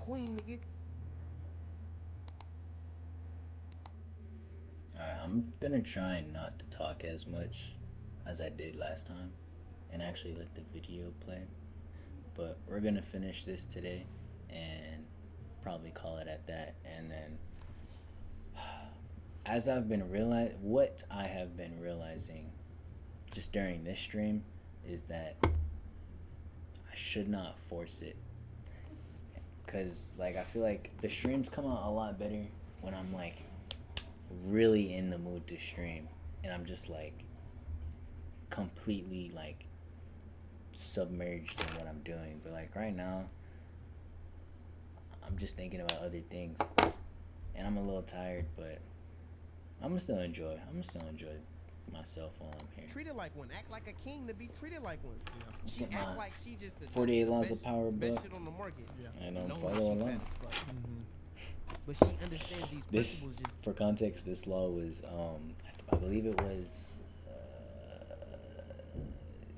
queen, nigga. Alright, I'm gonna try not to talk as much as I did last time and actually let the video play. But we're gonna finish this today and probably call it at that. And then, what I have been realizing just during this stream is that I should not force it. Cause like I feel like the streams come out a lot better when I'm like really in the mood to stream and I'm just like completely like submerged in what I'm doing. But like right now I'm just thinking about other things and I'm a little tired, but I'm gonna still enjoy myself while I'm here. Treat it like one. Act like a king to be treated like one. Yeah. She Get act my like she just the 48 Laws best, of Power best book. shit on the market. Yeah. And No, follow along. But she understands these This, principles. Just for context, this law was I believe it was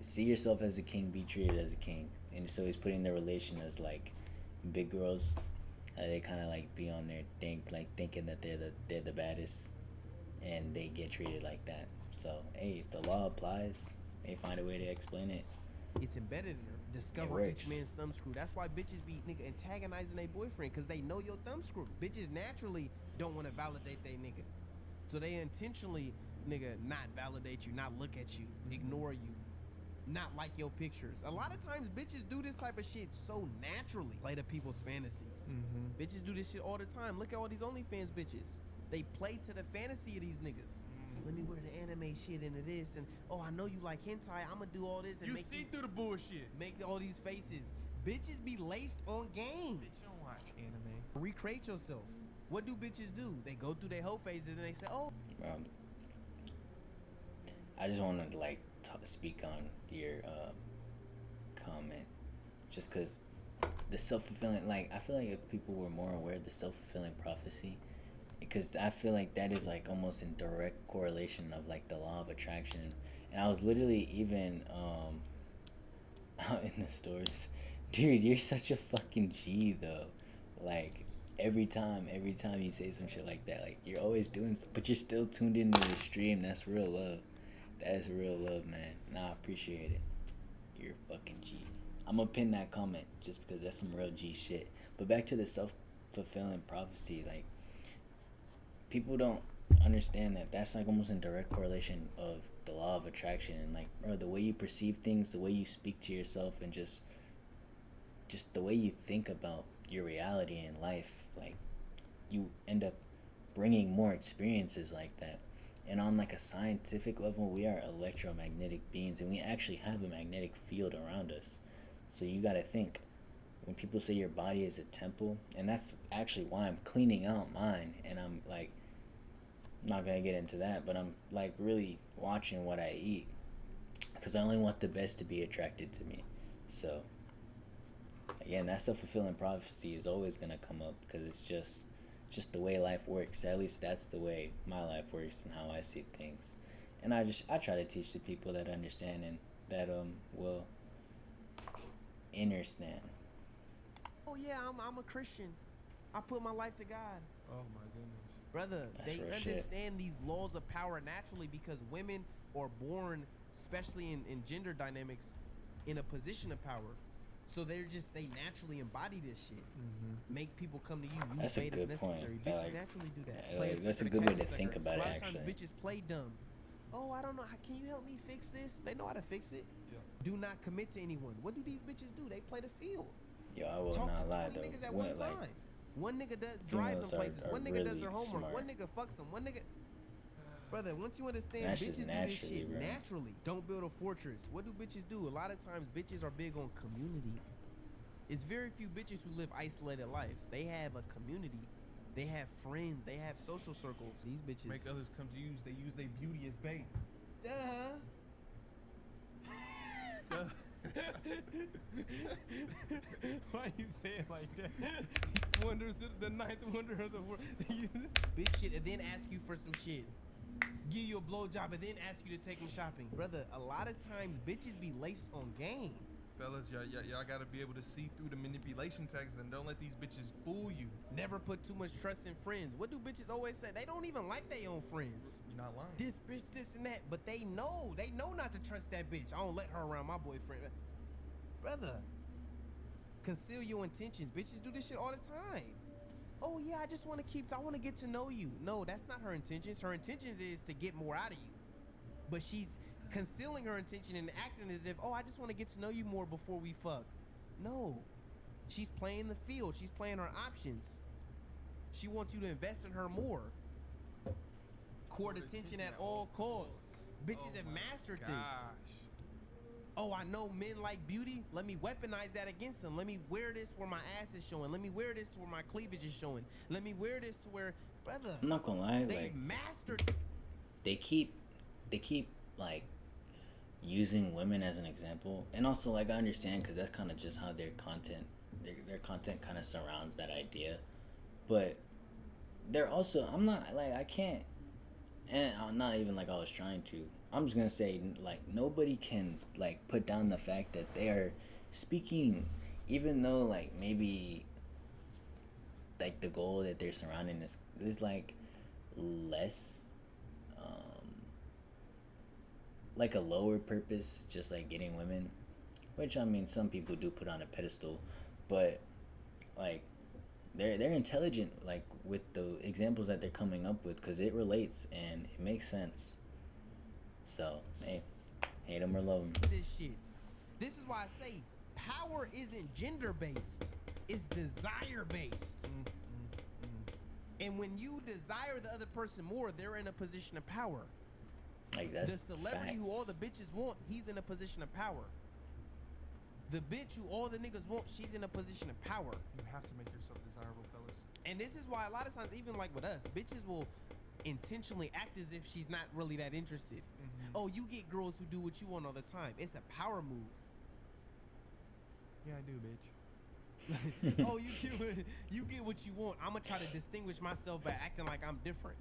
see yourself as a king, be treated as a king. And so he's putting the relation as like big girls. They kind of like be on their thinking that they're the baddest, and they get treated like that. So hey, if the law applies, they find a way to explain it. It's embedded in her. Discover each man's thumb screw. That's why bitches be nigga antagonizing their boyfriend, because they know your thumb screw. Bitches naturally don't want to validate their nigga, so they intentionally nigga not validate you, not look at you, ignore you, not like your pictures. A lot of times bitches do this type of shit so naturally. Play to people's fantasies. Bitches do this shit all the time. Look at all these OnlyFans bitches. They play to the fantasy of these niggas. Let me wear the anime shit into this, and oh, I know you like hentai, I'ma do all this and you make see through the bullshit. Make all these faces. Bitches be laced on game. Bitch, you don't watch anime. Recreate yourself. What do bitches do? They go through their whole phases and they say, oh. I just want to like speak on your comment, just because the self-fulfilling, like I feel like if people were more aware of the self-fulfilling prophecy, because I feel like that is like almost in direct correlation of like the law of attraction. And I was literally even out in the stores. Dude, you're such a fucking G though. Like every time you say some shit like that, like you're always doing but you're still tuned into the stream. That's real love. That is real love, man. Nah, I appreciate it. You're a fucking G. I'm gonna pin that comment just because that's some real G shit. But back to the self-fulfilling prophecy, like people don't understand that that's like almost in direct correlation of the law of attraction, and like bro, the way you perceive things, the way you speak to yourself, and just the way you think about your reality in life, like you end up bringing more experiences like that. And on like a scientific level, we are electromagnetic beings, and we actually have a magnetic field around us. So you got to think, when people say your body is a temple, and that's actually why I'm cleaning out mine, and I'm like not gonna get into that, but I'm like really watching what I eat, because I only want the best to be attracted to me. So again, that self-fulfilling prophecy is always gonna come up, because it's just the way life works. At least that's the way my life works and how I see things. And I try to teach the people that understand and that will understand. Oh yeah, I'm a Christian. I put my life to God. Oh my goodness. Brother, That's they understand these laws of power naturally, because women are born, especially in gender dynamics, in a position of power. So they naturally embody this shit. Make people come to you. That's a good point. Bitches naturally do that. Like, that's a good way to think about it, actually. A lot of times bitches play dumb. Oh, I don't know. Can you help me fix this? They know how to fix it. Yeah. Do not commit to anyone. What do these bitches do? They play the field. Yo, I will Talk not to lie 20 though. niggas at one time. Like, one nigga drives them places. One nigga really does their homework. smart. One nigga fucks them. One nigga. Brother, once you understand, that's bitches do this shit bro. naturally. Don't build a fortress. What do bitches do? A lot of times, bitches are big on community. It's very few bitches who live isolated lives. They have a community. They have friends. They have social circles. These bitches make others come to use. They use their beauty as bait. Why you say it like that? Wonders the ninth wonder of the world. Bitch shit, and then ask you for some shit. Give you a blowjob and then ask you to take them shopping. Brother, a lot of times bitches be laced on game. Fellas, y'all gotta be able to see through the manipulation tactics and don't let these bitches fool you. Never put too much trust in friends. What do bitches always say? They don't even like their own friends. You're not lying. This bitch, this and that. But they know not to trust that bitch. I don't let her around my boyfriend. Brother, conceal your intentions. Bitches do this shit all the time. Oh yeah, I want to get to know you. No, that's not her intentions. Her intentions is to get more out of you. But she's concealing her intention and acting as if, oh, I just want to get to know you more before we fuck. No, she's playing the field. She's playing her options. She wants you to invest in her more. Court attention at all costs. Bitches have mastered this. Oh, I know men like beauty. Let me weaponize that against them. Let me wear this where my ass is showing. Let me wear this to where my cleavage is showing. Let me wear this to where, brother. I'm not gonna lie, they like mastered. they keep like using women as an example, and also like I understand because that's kind of just how their content kind of surrounds that idea, but they're also I'm not like I can't, and I'm not even like I was trying to. I'm just gonna say like nobody can like put down the fact that they are speaking, even though like maybe like the goal that they're surrounding is like less like a lower purpose, just like getting women, which I mean some people do put on a pedestal, but like they're intelligent like with the examples that they're coming up with because it relates and it makes sense. So hey, hate them or love them. This shit. This is why I say power isn't gender based. It's desire based. And when you desire the other person more, they're in a position of power. Like that's the celebrity facts. who all the bitches want, he's in a position of power. The bitch who all the niggas want, she's in a position of power. You have to make yourself desirable, fellas. And this is why a lot of times, even like with us, bitches will intentionally act as if she's not really that interested. Oh, you get girls who do what you want all the time. It's a power move. Yeah, I do, bitch. Oh, you get what you want. I'm gonna try to distinguish myself by acting like I'm different.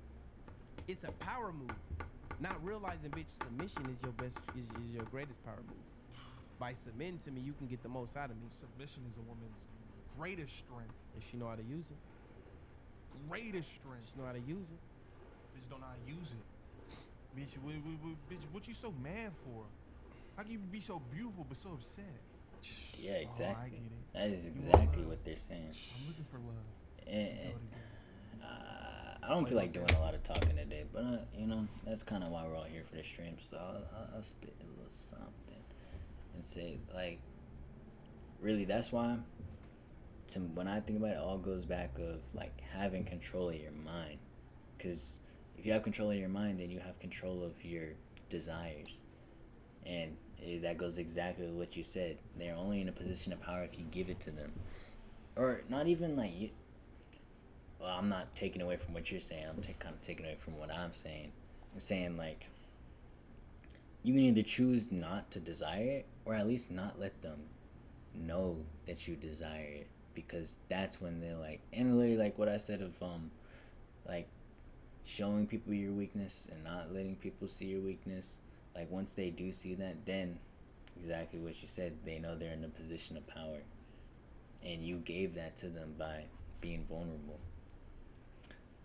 It's a power move. Not realizing, bitch, submission is your greatest power move. By submitting to me, you can get the most out of me. Submission is a woman's greatest strength. If she know how to use it. Greatest strength. She know how to use it. Bitch don't know how to use it. Bitch, bitch, what you so mad for? How can you be so beautiful but so upset? Yeah, exactly. Oh, I get it. That is exactly what they're saying. I'm looking for love. And I don't feel like doing a lot of talking today, but you know that's kind of why we're all here for the stream. So I'll spit a little something and say like, really, that's why. When I think about it, it all goes back of like having control of your mind, because if you have control of your mind, then you have control of your desires, and that goes exactly with what you said. They're only in a position of power if you give it to them, or not even like you. Well, I'm not taking away from what you're saying. I'm kind of taking away from what I'm saying. I'm saying like you can either choose not to desire it, or at least not let them know that you desire it, because that's when they're like, and literally like what I said of like showing people your weakness and not letting people see your weakness. Like once they do see that, then exactly what you said, they know they're in a position of power, and you gave that to them by being vulnerable.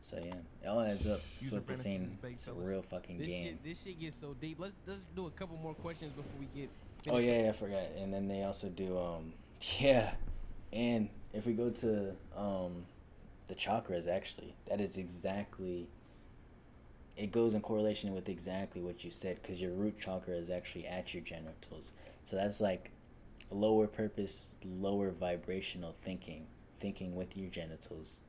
So yeah, it all adds up. That's what they're saying. It's a real fucking game. This shit gets so deep. Let's do a couple more questions before we get finished. Oh yeah, I forgot. And then they also do yeah, and if we go to the chakras, actually, that is exactly. It goes in correlation with exactly what you said, because your root chakra is actually at your genitals. So that's like lower purpose, lower vibrational thinking with your genitals.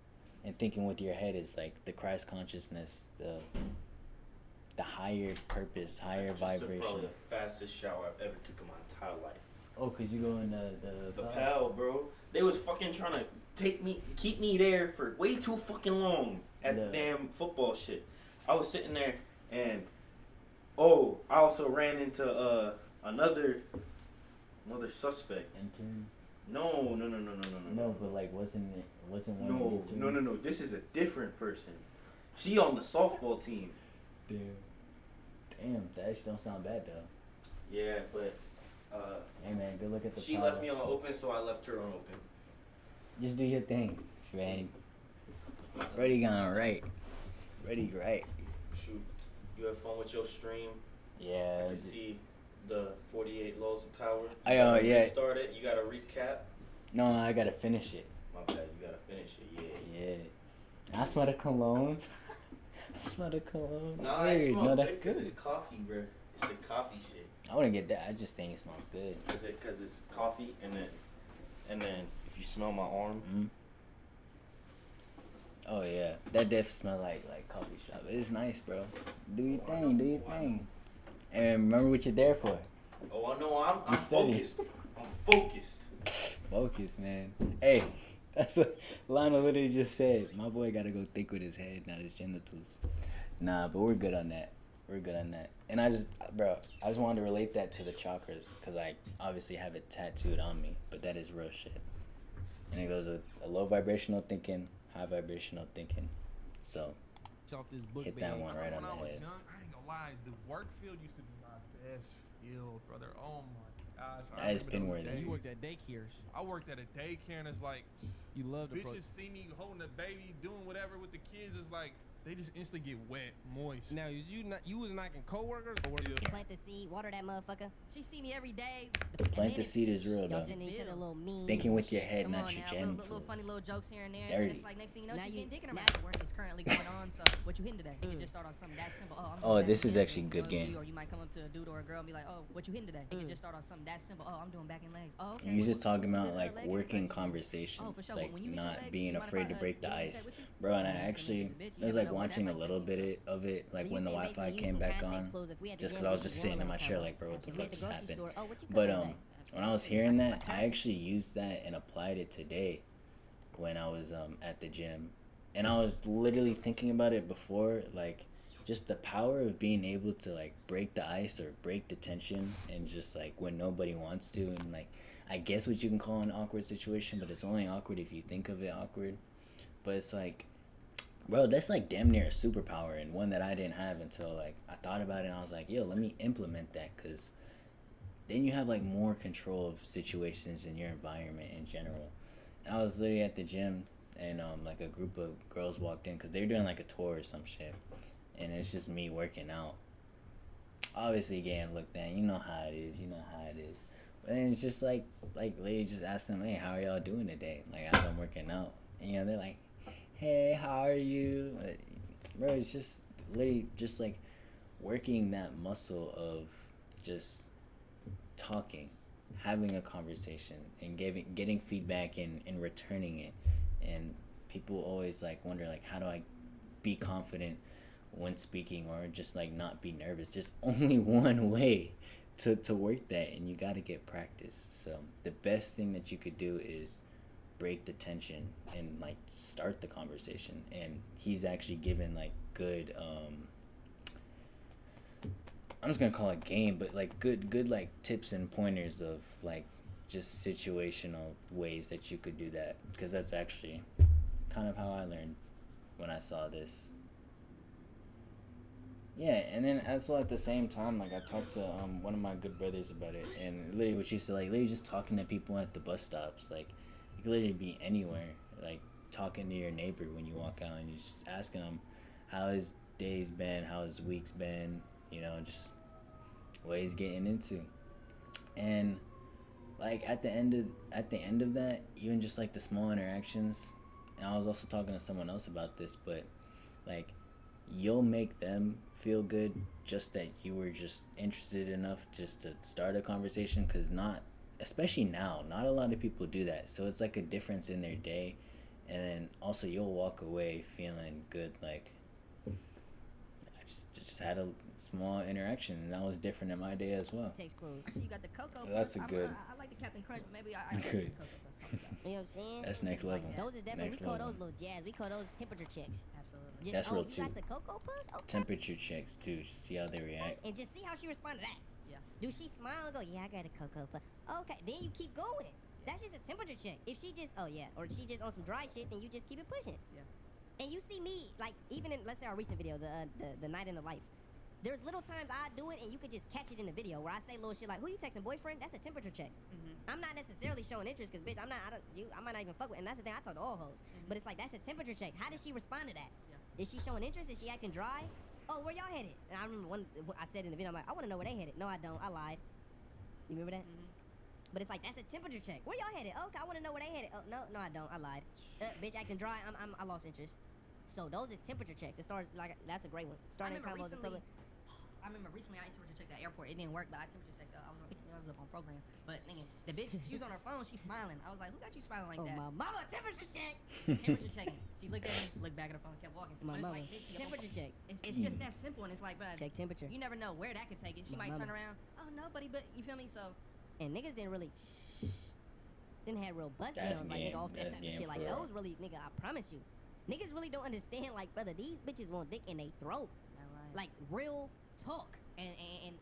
And thinking with your head is like the Christ consciousness, the higher purpose, higher vibration. Probably the fastest shower I've ever took in my entire life. Oh, cause you go in the pal, bro. They was fucking trying to keep me there for way too fucking long at the damn football shit. I was sitting there, and I also ran into another suspect. Intern? No. No, but like wasn't one? No. This is a different person. She on the softball team. Damn, that actually don't sound bad though. Yeah, but Hey man, good look at the She power. left me on open, so I left her on open. Just do your thing, man. Ready gone right. Ready right. Shoot, you have fun with your stream. Yeah. I can see the 48 laws of power. I yeah. Restart it. You gotta recap. No, I gotta finish it. My bad. You gotta finish it. Yeah. Yeah. I smell the cologne. I smell the cologne. Nah, Weird. I smell No, that's because good. it's coffee, bro. It's the coffee shit. I wouldn't get that. I just think it smells good. Because it's coffee, and then if you smell my arm. Mm-hmm. Oh yeah, that definitely smell like coffee shop. It's nice, bro. Do your thing. Do your thing. And remember what you're there for. Oh, I know. I'm steady. focused. I'm focused. Focus, man. Hey, that's what Lionel literally just said. My boy gotta go think with his head, not his genitals. Nah, but we're good on that. We're good on that. And I just wanted to relate that to the chakras, because I obviously have it tattooed on me, but that is real shit. And it goes with a low vibrational thinking, high vibrational thinking. So, Off this book hit bag. that one right on When I the was head. young, I ain't gonna lie, the work field used to be my best field, brother. Oh my gosh. I That is remember those pinworthy. days. You worked at daycares. I worked at a daycare, and it's like, You love the bitches see me holding a baby, doing whatever with the kids. It's like they just instantly get wet, moist. Now, you was knocking coworkers or was it? Plant the seed, water that motherfucker. She see me every day. Plant the seed is real, Y'all though. sending each other little memes. Thinking with your head, Come not on your now, genitals. little funny little jokes here and there. Dirty. And it's like next thing you know, Now she's you- getting dick in her Now mouth. Work is currently going on, so what you hitting today? You can just start on something that simple. Oh, I'm Oh, doing this back is and actually legs. good Go to game. you, or you might come up to a dude or a girl and be like, oh, what you hitting today? You can just start on something that simple. Oh, I'm doing back and legs. Oh, okay. He's just What's talking the about leg like and working legs? conversations, Oh, for sure. like When you hit your not legs, being you mind if afraid I, to break the get ice, upset with you? bro. And I Because actually it's a bitch, you I was never like know when watching that a might little take place. bit of it, like So when you the saying Wi-Fi basically came use back some on, context clues if we had to just jam because I was bitches just warm sitting in in my the chair car. like, bro, what the If we fuck at the just grocery happened? store, oh, what you But cooking today? when I was Absolutely. hearing That's that, I right. actually used that and applied it today when I was at the gym, and I was literally thinking about it before, like just the power of being able to like break the ice or break the tension, and just like when nobody wants to, and like I guess what you can call an awkward situation, but it's only awkward if you think of it awkward. But it's like, bro, that's like damn near a superpower, and one that I didn't have until like I thought about it, and I was like, yo, let me implement that, because then you have like more control of situations in your environment in general. And I was literally at the gym, and like a group of girls walked in because they were doing like a tour or some shit, and it's just me working out, obviously getting looked at. You know how it is. And it's just like lady just asked them, hey, how are y'all doing today? Like, as I'm working out, and you know, they're like, hey, how are you? Like, bro, it's just literally just like working that muscle of just talking, having a conversation, and getting feedback and returning it. And people always like wonder, like, how do I be confident when speaking, or just like not be nervous? There's only one way to work that, and you got to get practice. So the best thing that you could do is break the tension and like start the conversation. And he's actually given like good I'm just gonna call it game, but like good like tips and pointers of like just situational ways that you could do that, because that's actually kind of how I learned when I saw this. Yeah, and then also at the same time, like I talked to one of my good brothers about it, and literally what she said, like literally just talking to people at the bus stops, like you could literally be anywhere, like talking to your neighbor when you walk out, and you just asking them how his day's been, how his week's been, you know, just what he's getting into. And like at the end of that, even just like the small interactions, and I was also talking to someone else about this, but like you'll make them feel good just that you were just interested enough just to start a conversation, because especially now, not a lot of people do that. So it's like a difference in their day, and then also you'll walk away feeling good, like I just had a small interaction, and that was different in my day as well. Takes clues. So you got the cocoa. That's a Puffs. good- I like the Captain Crunch, but maybe I Good. like the cocoa puffs. You know what I'm saying? That's next level. Those is definitely, Next we call level. those little jazz. We call those temperature checks. Absolutely. Just, That's oh, real you too. got the cocoa puffs? Okay. Temperature checks too, just see how they react. And just see how she responded to that. Yeah. Do she smile and go, yeah, I got a cocoa puff. Okay, then you keep going. That's just a temperature check. If she just, oh yeah, or she just on some dry shit, then you just keep it pushing. Yeah. And you see me, like, even in, let's say our recent video, the night in the life, There's little times I do it and you could just catch it in the video where I say little shit like, "Who you texting, boyfriend?" That's a temperature check. I'm not necessarily showing interest because bitch, I might not even fuck with. And that's the thing, I talk to all hoes. But it's like that's a temperature check. How did she respond to that? Yeah. Is she showing interest? Is she acting dry? Oh, where y'all headed? And I remember one I said in the video, I'm like, I want to know where they headed. No, I don't. I lied. You remember that? But it's like that's a temperature check. Where y'all headed? Oh, okay, I want to know where they headed. Oh, no, I don't. I lied. Bitch acting dry. I lost interest. So those is temperature checks. It starts like that's a great one. Starting combos in public. I remember recently I temperature checked at the airport. It didn't work, but I temperature checked. I was up on program. But nigga, the bitch, she was on her phone. She's smiling. I was like, who got you smiling like that? My mama, temperature check. Temperature checking. She looked at me, looked back at her phone, kept walking. My But mama, it's like, bitch, temperature check. It's just that simple, and it's like, bro, Check temperature. you never know where that could take it. She My might mama. turn around. Oh, nobody, but you feel me? So And niggas didn't really didn't have real bust That's downs like game. nigga off that That's type of game shit. Like for real. those really nigga, I promise you. Niggas really don't understand like brother, these bitches want dick in they throat. Like real talk. and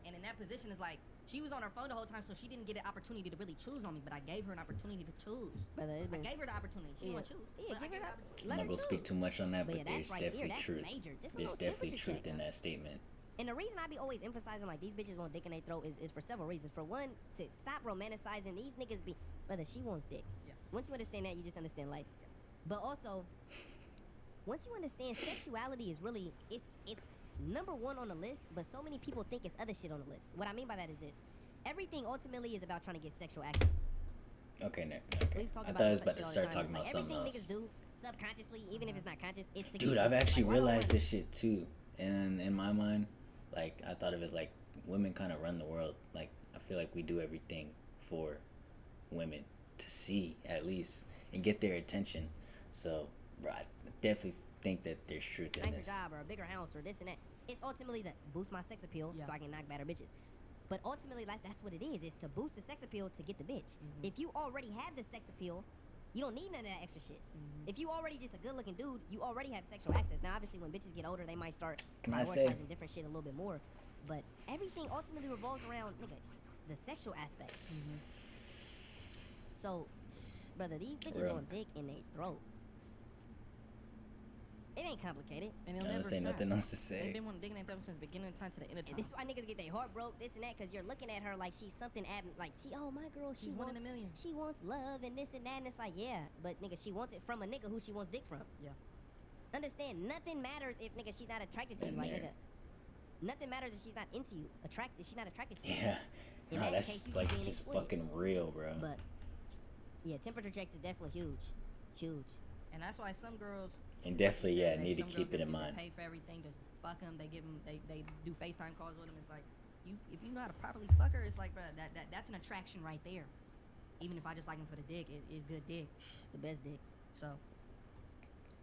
in that position is like she was on her phone the whole time, so she didn't get an opportunity to really choose on me. But I gave her an opportunity to choose. Brother, it's I been gave her the opportunity. She didn't want to choose. Yeah, but I give gave her her the opportunity. I'm let not her gonna speak choose. too much on that, But but yeah, there's that's right there. definitely That's truth. major. Just a There's little definitely temperature truth check. in that statement. And the reason I be always emphasizing like these bitches want dick in their throat is for several reasons. For one, to stop romanticizing these niggas be brother, she wants dick. Yeah. Once you understand that, you just understand life. But also, once you understand sexuality is really it's number one on the list, but so many people think it's other shit on the list. What I mean by that is this. Everything ultimately is about trying to get sexual action. Okay, no. So Okay. we've talked I about thought I this was about to shit all the start time. talking It's about like something everything else. niggas do subconsciously, even if it's not conscious, it's to Dude, get I've actually like, why do I realized wanna- this shit too. And in my mind, like I thought of it like women kind of run the world. Like I feel like we do everything for women to see at least and get their attention. So bro, I definitely think that there's truth in nicer this. job or a bigger house or this and that. It's ultimately to boost my sex appeal Yeah. so I can knock better bitches. But ultimately, that's what it is. It's to boost the sex appeal to get the bitch. If you already have the sex appeal, you don't need none of that extra shit. If you already just a good looking dude, you already have sexual access. Now, obviously, when bitches get older, they might start Can I say- prioritizing different shit a little bit more. But everything ultimately revolves around, nigga, the sexual aspect. So, brother, these bitches Real. on dick in their throat. It ain't complicated. And it'll I don't never say stop. nothing else to They've say. been wanting digging at them since the beginning of time to the end of And time. this is why niggas get their heart broke, this and that, because you're looking at her like she's something like she, oh my girl, she She's one wants, in a million. she wants love and this and that, and it's like, yeah, but nigga, she wants it from a nigga who she wants dick from. Yeah. Understand, nothing matters if nigga she's not attracted to you, Been like there. nigga. Nothing matters if she's not into you, she's not attracted to you. Yeah. In No, that that's case, you like being just exploited. fucking real, bro. But yeah, temperature checks is definitely huge. And that's why some girls And like you definitely, said, need to some keep girls it in gonna mind. Pay for everything, just fuck them. They give them, they do FaceTime calls with them. It's like, if you know how to properly fuck her, it's like, bro, that's an attraction right there. Even if I just like him for the dick, it is good dick. The best dick. So,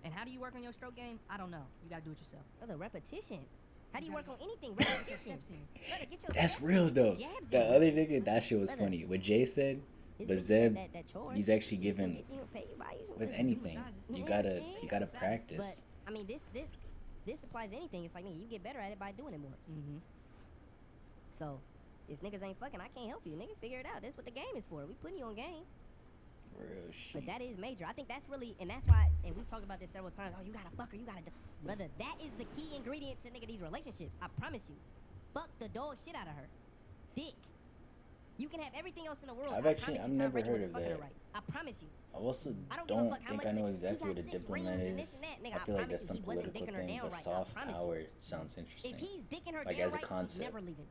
and how do you work on your stroke game? I don't know. You gotta do it yourself. Brother, repetition. How do you You work gotta on anything? Repetition. Steps in. Brother, get your That's steps in, real get your though. jabs The in. other nigga, that shit was Brother. funny. What Jay said, His but bitch said Zeb, that chore. he's actually You given get- you pay, you buy you some with pussy. anything. Yeah, You gotta see? But practice. But I mean, this applies to anything. It's like nigga, you get better at it by doing it more. So, if niggas ain't fucking, I can't help you. Nigga, figure it out. That's what the game is for. We putting you on game. Real shit. But that is major. I think that's really, and that's why, and we've talked about this several times. Oh, you gotta fuck her. You gotta, brother. That is the key ingredient to nigga these relationships. I promise you. Fuck the dog shit out of her. Dick. You can have everything else in the world. I've I actually- promise I've you, Tom never Brady heard wasn't of fucking her that. right. I promise you. I also I don't give a don't fuck how think much I know he exactly got what a 6 diplomat rings and is. this and that. Nigga, I I feel like promise that's you, some he wasn't political dicking her thing, down but right. I soft promise you. power sounds interesting. If he's dicking her Like, down as a right, she's concept. never leaving.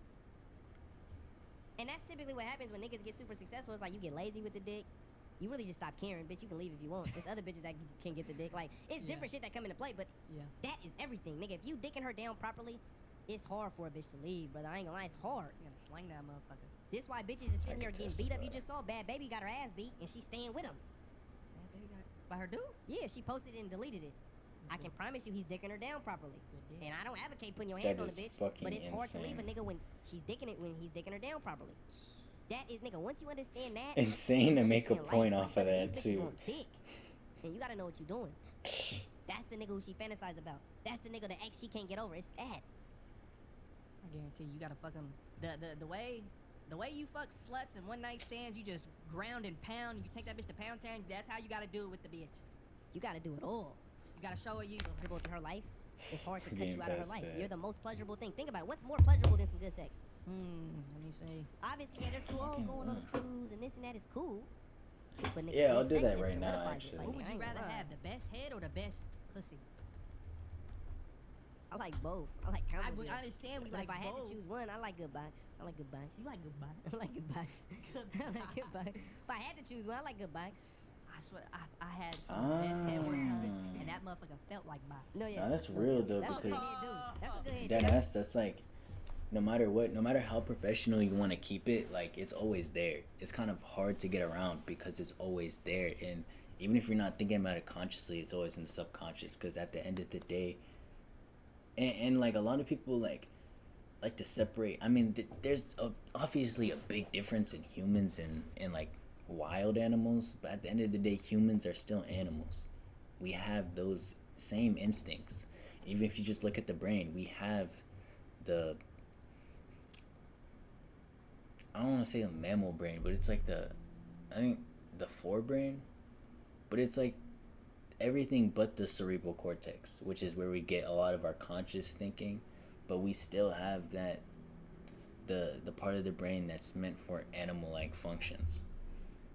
And that's typically what happens when niggas get super successful. It's like you get lazy with the dick. You really just stop caring, bitch. You can leave if you want. There's other bitches that can get the dick. Like, it's Yeah. different shit that come into play, but Yeah. that is everything. Nigga, if you dicking her down properly, it's hard for a bitch to leave, brother. I ain't gonna lie, it's hard. You gotta slang that motherfucker. This why bitches is sitting I here can getting beat up. You testify. just saw Bad Baby got her ass beat, and she's staying with him. Man, baby got it. By her dude? Yeah, she posted it and deleted it. I can promise you he's dicking her down properly. Good dick. And I don't advocate putting your That hands on a is bitch, fucking but it's hard to leave a insane. nigga when he's dicking her down properly. That is, nigga, once you understand that, Insane to you make a understand point life, off of brother, that these bitches too. want dick. And you gotta know what you're doing. That's the nigga who she fantasizes about. That's the nigga the ex she can't get over. It's that. I guarantee you gotta fuck them. The way you fuck sluts and one night stands, you just ground and pound. You take that bitch to Pound Town. That's how you gotta do it with the bitch. You gotta do it all. You gotta show her you. Dribble to her life. It's hard to cut Getting you out of her past life. that. You're the most pleasurable thing. Think about it. What's more pleasurable than some good sex? Let me see. Obviously, yeah, there's cool. Oh, going on a cruise and this and that is cool. But nigga, Yeah, I'll good do sex that just right now, solidifies it. actually. Like, Who nigga, would I you ain't gonna rather lie. have, the best head or the best pussy? I like both. I like combo deals. I understand we But like if I had both. to choose one, I like good box. I like good box. You like good butt. I like good box. I like good box. If I had to choose one, I like good box. I swear, I had some of the best head one time, Ah. and that motherfucker felt like box. No, yeah. Nah, that's No, real, yeah. though, That's what good because- head do. That's what good head Dead do. ass, that's like, no matter what, no matter how professional you want to keep it, like, it's always there. It's kind of hard to get around because it's always there. And even if you're not thinking about it consciously, it's always in the subconscious. Because at the end of the day, and like, a lot of people, like to separate. I mean, there's obviously a big difference in humans and like, wild animals. But at the end of the day, humans are still animals. We have those same instincts. Even if you just look at the brain, we have the, I don't want to say a mammal brain, but it's like I think the forebrain, but it's like everything but the cerebral cortex, which is where we get a lot of our conscious thinking, but we still have that, the part of the brain that's meant for animal-like functions.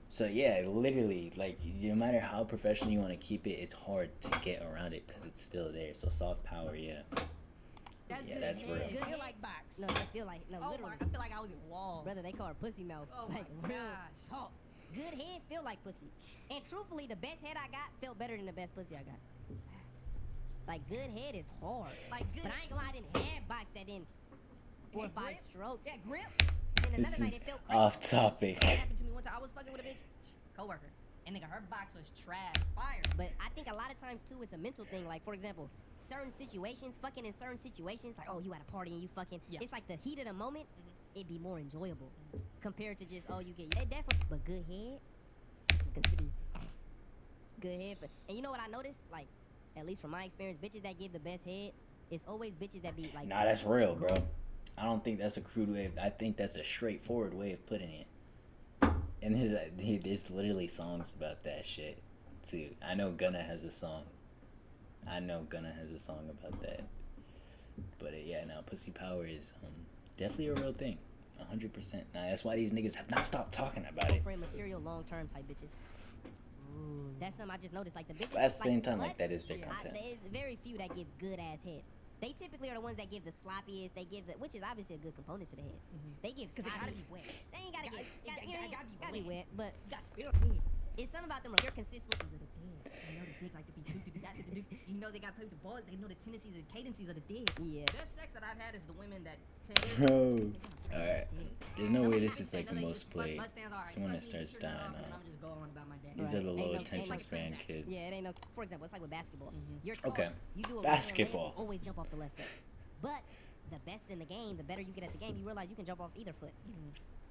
So yeah, literally, like, no matter how professional you want to keep it, it's hard to get around it because it's still there. So soft power, yeah. That's Yeah, good that's head. real. Good feel like box. No, I feel like, no, Oh literally. my, I feel like I was in walls. Brother, they call her pussy mouth. Oh like, my real gosh. talk. Good head feel like pussy. And truthfully, the best head I got felt better than the best pussy I got. Like, good head is hard. Like, good. But I ain't gonna lie, I didn't have box that in 4 or 5 grip? strokes. That grip. And This another night is it felt great. off topic. That happened to me one time. I was fucking with a bitch, coworker, and nigga, her box was trash, fire. But I think a lot of times too, it's a mental thing. Like, for example, certain situations, fucking in certain situations, like, oh, you at a party and you fucking, Yeah. it's like the heat of the moment, it'd be more enjoyable compared to just, oh, you get, yeah, definitely, but good head, this is considered good head. And you know what I noticed? Like, at least from my experience, bitches that give the best head, it's always bitches that be like, Nah, that's real, bro. I don't think that's a crude way. I think that's a straightforward way of putting it. And there's literally songs about that shit, too. I know Gunna has a song. About that. But yeah, no, pussy power is definitely a real thing. 100%. Nah, that's why these niggas have not stopped talking about it. friend material, long-term type bitches. That's something I just noticed. Like the bitches. But at the same time, sluts, like, that is their content. There's very few that give good ass head. They typically are the ones that give the sloppiest. They give the, which is obviously a good component to the head. They give Cause it gotta sloppy. be wet. They ain't gotta get. It gotta Gotta be wet, but You got spirit head. it's something about them. Like, they're consistent. You know the dick like to be you know they got played with the balls. They know the tendencies and cadencies of the dick. Yeah. The best sex that I've had is the women that tend Bro. Alright. There's no way this is like the most played. Someone that starts dying I'm off. just go on about my day. These are the Ain't low no- attention ain't like span transaction. kids. Yeah, it ain't no. For example, it's like with basketball. You're tall. Okay. You do a Basketball. Right hand layup, always jump off the left foot. But the best in the game, the better you get at the game, you realize you can jump off either foot.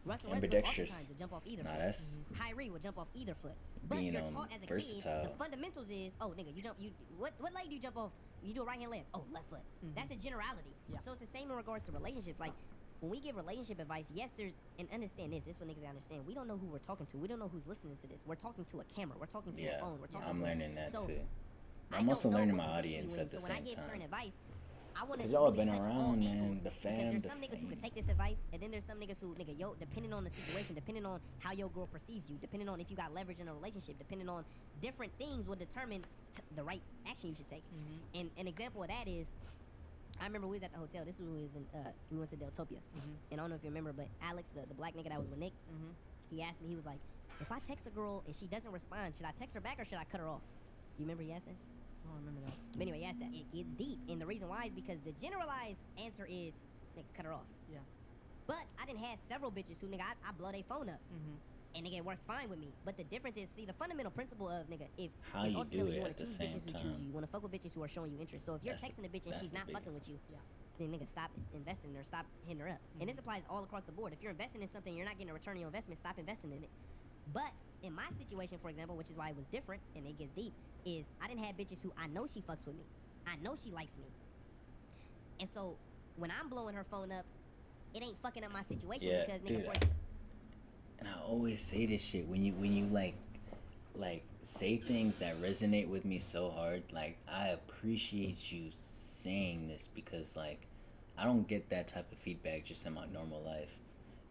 Russell Westbrook Ambidextrous. oftentimes will jump off either Nah, foot. that's Kyrie will jump off either foot. But being you're taught as a versatile. kid, the fundamentals is, oh nigga, what leg do you jump off? You do a right hand layup. Oh, left foot. That's a generality. Yeah. So it's the same in regards to relationships. Like when we give relationship advice, yes, there's and understand this. This is what niggas understand. We don't know who we're talking to. We don't know who's listening to this. We're talking to a camera. We're talking to a Yeah, phone. We're talking I'm to learning that so, too. I I'm also don't know learning what my position audience you in. at the So when I same give certain time. advice, I want to 'Cause y'all really been touch around, all man, angles, the because fam, there's the some niggas who fame. can take this advice, and then there's some niggas who, nigga, yo, depending on the situation, depending on how your girl perceives you, depending on if you got leverage in a relationship, depending on different things will determine the right action you should take. And an example of that is, I remember we was at the hotel. This was in, we went to Deltopia, and I don't know if you remember, but Alex, the black nigga that was with Nick, he asked me, he was like, if I text a girl and she doesn't respond, should I text her back or should I cut her off? You remember he asked that? I don't remember that. But anyway, he asked that. It gets deep, and the reason why is because the generalized answer is, nigga, cut her off. Yeah. But I done had several bitches who, nigga, I blow their phone up. And nigga, it works fine with me. But the difference is, see, the fundamental principle of, nigga, if How if you ultimately do it you wanna at the choose same bitches who choose time. you, you wanna fuck with bitches who are showing you interest. So if you're That's the- texting a bitch and that's she's the not fucking biggest. with you, Yeah. then nigga, stop investing in her, stop hitting her up. And this applies all across the board. If you're investing in something, you're not getting a return on your investment, stop investing in it. But in my situation, for example, which is why it was different and it gets deep, is I didn't have bitches who I know she fucks with me. I know she likes me. And so when I'm blowing her phone up, it ain't fucking up my situation Yeah, because nigga, dude, for and I always say this shit when you like say things that resonate with me so hard. Like, I appreciate you saying this because like I don't get that type of feedback just in my normal life.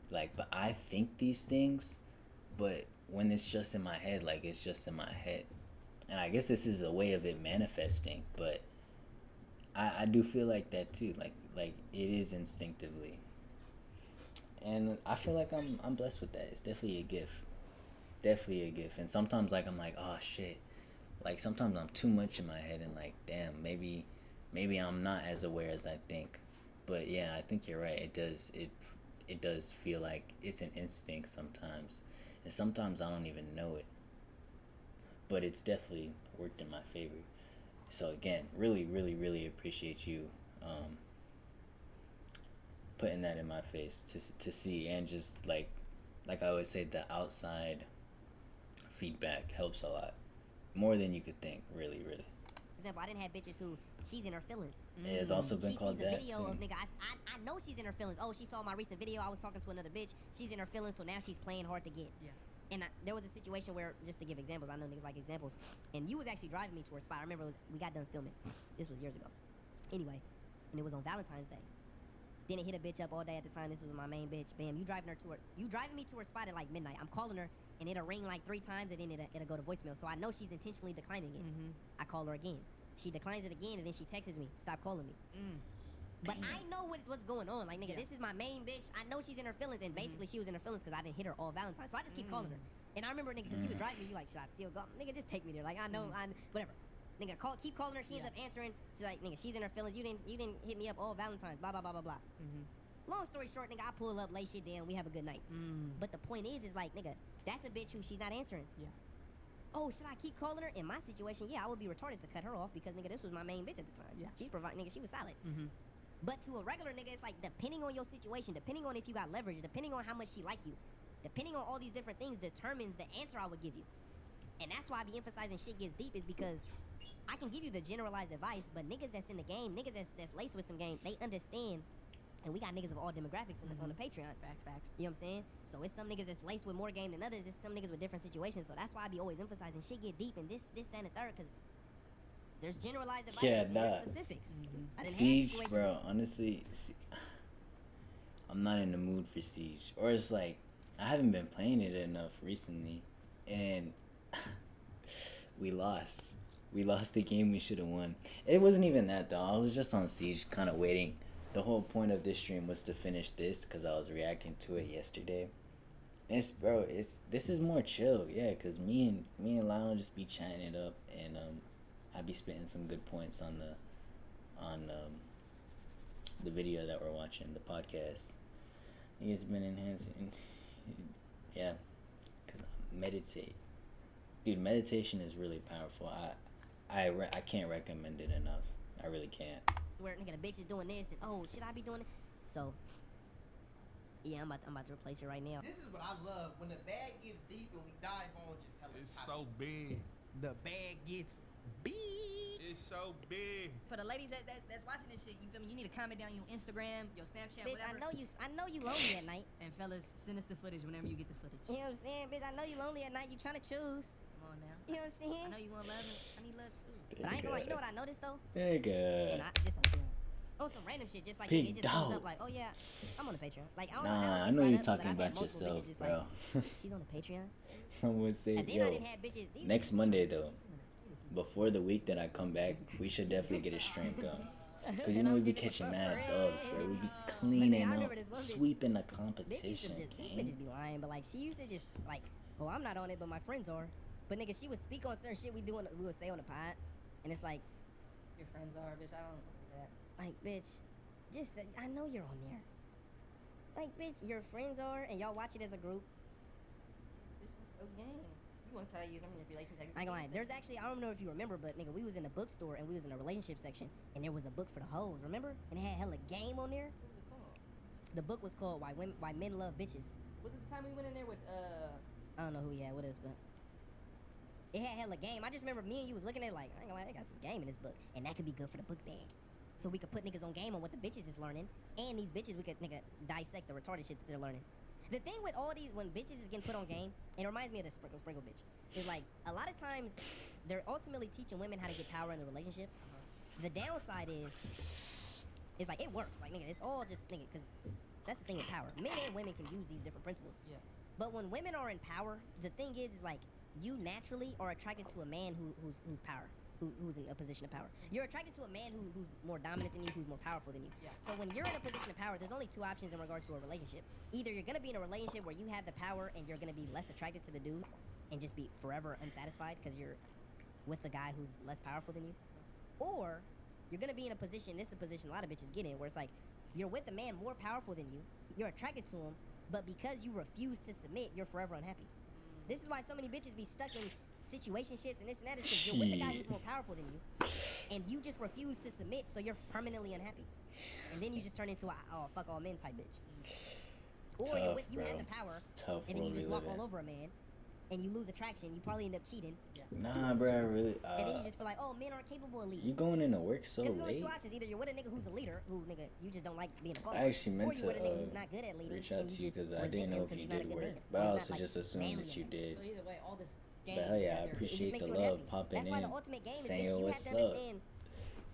Like, but I think these things, but when it's just in my head, like it's just in my head. And I guess this is a way of it manifesting, but I do feel like that too. Like it is instinctively. And I feel like I'm blessed with that. It's definitely a gift. Definitely a gift. And sometimes like I'm like, oh shit. Like sometimes I'm too much in my head and like, damn, maybe I'm not as aware as I think. But yeah, I think you're right. It does feel like it's an instinct sometimes. And sometimes I don't even know it. But it's definitely worked in my favor. So again, really, really, really appreciate you putting that in my face to see, and just like I always say, the outside feedback helps a lot, more than you could think. Really, really. For example, I didn't have bitches who she's in her feelings. It has also been called that She sees a video too. of nigga. I know she's in her feelings. Oh, she saw my recent video. I was talking to another bitch. She's in her feelings, so now she's playing hard to get. Yeah. And there was a situation where, just to give examples, I know niggas like examples, and you was actually driving me to her spot. I remember we got done filming. This was years ago. Anyway, and it was on Valentine's Day. Didn't hit a bitch up all day at the time. This was my main bitch. Bam, you driving me to her spot at like midnight. I'm calling her, and it'll ring like 3 times, and then it'll go to voicemail. So I know she's intentionally declining it. I call her again. She declines it again, and then she texts me, "Stop calling me." But I know what's going on. Like, nigga, this is my main bitch. I know she's in her feelings, and basically she was in her feelings because I didn't hit her all Valentine's. So I just keep calling her. And I remember, nigga, because you was driving me, you like, should I still go? Nigga, just take me there. Like, I know, whatever. Nigga, keep calling her. She ends up answering. She's like, nigga, she's in her feelings. You didn't hit me up all Valentine's. Blah blah blah blah blah. Long story short, nigga, I pull up, lay shit down. We have a good night. But the point is like, nigga, that's a bitch who she's not answering. Yeah. Oh, should I keep calling her? In my situation, yeah, I would be retarded to cut her off because, nigga, this was my main bitch at the time. Yeah. She's providing, nigga, she was solid. But to a regular nigga, it's like, depending on your situation, depending on if you got leverage, depending on how much she like you, depending on all these different things determines the answer I would give you. And that's why I be emphasizing shit gets deep, is because I can give you the generalized advice, but niggas that's in the game, niggas that's laced with some game, they understand. And we got niggas of all demographics on the Patreon. Facts. You know what I'm saying? So it's some niggas that's laced with more game than others. It's some niggas with different situations. So that's why I be always emphasizing shit get deep and this, that, and the third, because there's generalized advice and there's specifics. I done had Siege, situations- bro. Honestly, I'm not in the mood for Siege. Or it's like I haven't been playing it enough recently, and we lost. We lost the game we should have won. It wasn't even that though. I was just on Siege, kind of waiting. The whole point of this stream was to finish this because I was reacting to it yesterday. This is more chill, yeah. Cause me and Lionel just be chatting it up, and I be spitting some good points on the video that we're watching, the podcast. It's been enhancing, yeah. Cause meditate, dude. Meditation is really powerful. I can't recommend it enough. I really can't. Where nigga the bitch is doing this and oh should I be doing it? So yeah, I'm about to replace it right now. This is what I love, when the bag gets deep and we dive on just hella It's topics. so big. The bag gets big. It's so big. For the ladies that's watching this shit, you feel me? You need to comment down your Instagram, your Snapchat, Bitch, whatever. I know you lonely at night. And fellas, send us the footage whenever you get the footage. You know what I'm saying? Bitch, I know you lonely at night. You trying to choose. Come on now. You know what I'm saying? I know you want love, and I need love too. But I ain't gonna lie, you know what I noticed though? Nigga. And I just on some random shit, just like Big nigga, it just comes dog. up like, oh yeah, I'm on the Patreon. Like I don't know how Nah, it I gets know brought you're up, talking but I've about had multiple yourself, bitches just bro. like, she's on the Patreon. Some would say, And then I yo, didn't have bitches. These next bitches- Monday though, before the week that I come back, we should definitely get a stream going. Cause you know we be catching mad dogs, bro. We be cleaning I up, remember this one bitch. sweeping the Bitches competition, used to just, these gang. bitches be lying, but like she used to just like, oh I'm not on it, but my friends are. But nigga, she would speak on certain shit we would say on the pod, and it's like, Your friends are, bitch. I don't do that. like bitch, just say, I know you're on there. Like bitch, your friends are, and y'all watch it as a group. Bitch, what's so gang? You want to try to use some manipulation techniques? I ain't gonna lie. There's actually, I don't know if you remember, but nigga, we was in a bookstore and we was in a relationship section, and there was a book for the hoes, remember? And it had hella game on there. What was it called? The book was called Why Men Love Bitches. Was it the time we went in there with I don't know who he had with us, but it had hella game. I just remember me and you was looking at it like, I ain't gonna lie, they got some game in this book, and that could be good for the book bag. So we could put niggas on game on what the bitches is learning, and these bitches we could nigga dissect the retarded shit that they're learning. The thing with all these, when bitches is getting put on game, it reminds me of the sprinkle bitch. Is like a lot of times they're ultimately teaching women how to get power in the relationship, The downside is like it works. Like nigga, it's all just nigga, cause that's the thing with power. Men and women can use these different principles. Yeah. But when women are in power, the thing is like you naturally are attracted to a man who's power. Who's in a position of power. You're attracted to a man who's more dominant than you, who's more powerful than you. Yeah. So when you're in a position of power, there's only two options in regards to a relationship. Either you're gonna be in a relationship where you have the power and you're gonna be less attracted to the dude and just be forever unsatisfied because you're with the guy who's less powerful than you. Or you're gonna be in a position, this is a position a lot of bitches get in, where it's like, you're with a man more powerful than you, you're attracted to him, but because you refuse to submit, you're forever unhappy. This is why so many bitches be stuck in situationships and this and that, is because you're with the guy who's more powerful than you, and you just refuse to submit, so you're permanently unhappy. And then you just turn into a fuck all men type bitch. Or you're with, you have the power, and then you just walk all over a man, and you lose attraction, you probably end up cheating. Yeah. Nah, bro, really. And then you just feel like, oh, men aren't capable of leading. You going into work so Because there's only late? two options. Either you're with a nigga who's a leader, who nigga you just don't like being a follower. I actually meant or you're with a to nigga who's not good at leading, reach out and to you just because I resent didn't know him if 'cause you he's not a did good work, leader. but Or I he's also not, just like, assumed manly that you enough. did. So either way, all this game. But hell yeah, I together- It just appreciate makes the you love unhappy. popping That's why in, the ultimate game is saying, bitch, yo, you have what's to up? understand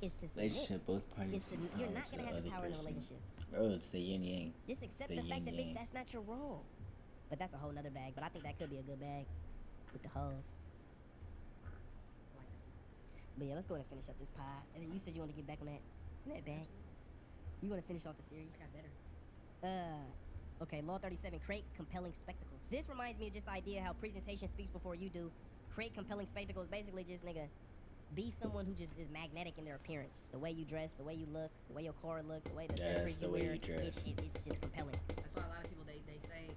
is to submit. Relationship, both parties It's to, you're not gonna have the power in a relationship. Bro, it's the yin yang. Just accept It's the fact that yin bitch, yang. that's not your role. But that's a whole nother bag. But I think that could be a good bag with the hoes. But yeah, let's go ahead and finish up this pod. And then you said you want to get back on that bag. You want to finish off the series? I got better. Okay, Law 37, create compelling spectacles. This reminds me of just the idea how presentation speaks before you do. Create compelling spectacles, basically just, nigga, be someone who just is magnetic in their appearance. The way you dress, the way you look, the way your car look, the way the Yeah, accessories it's the you way wear. you dress. It's just compelling. That's why a lot of people they say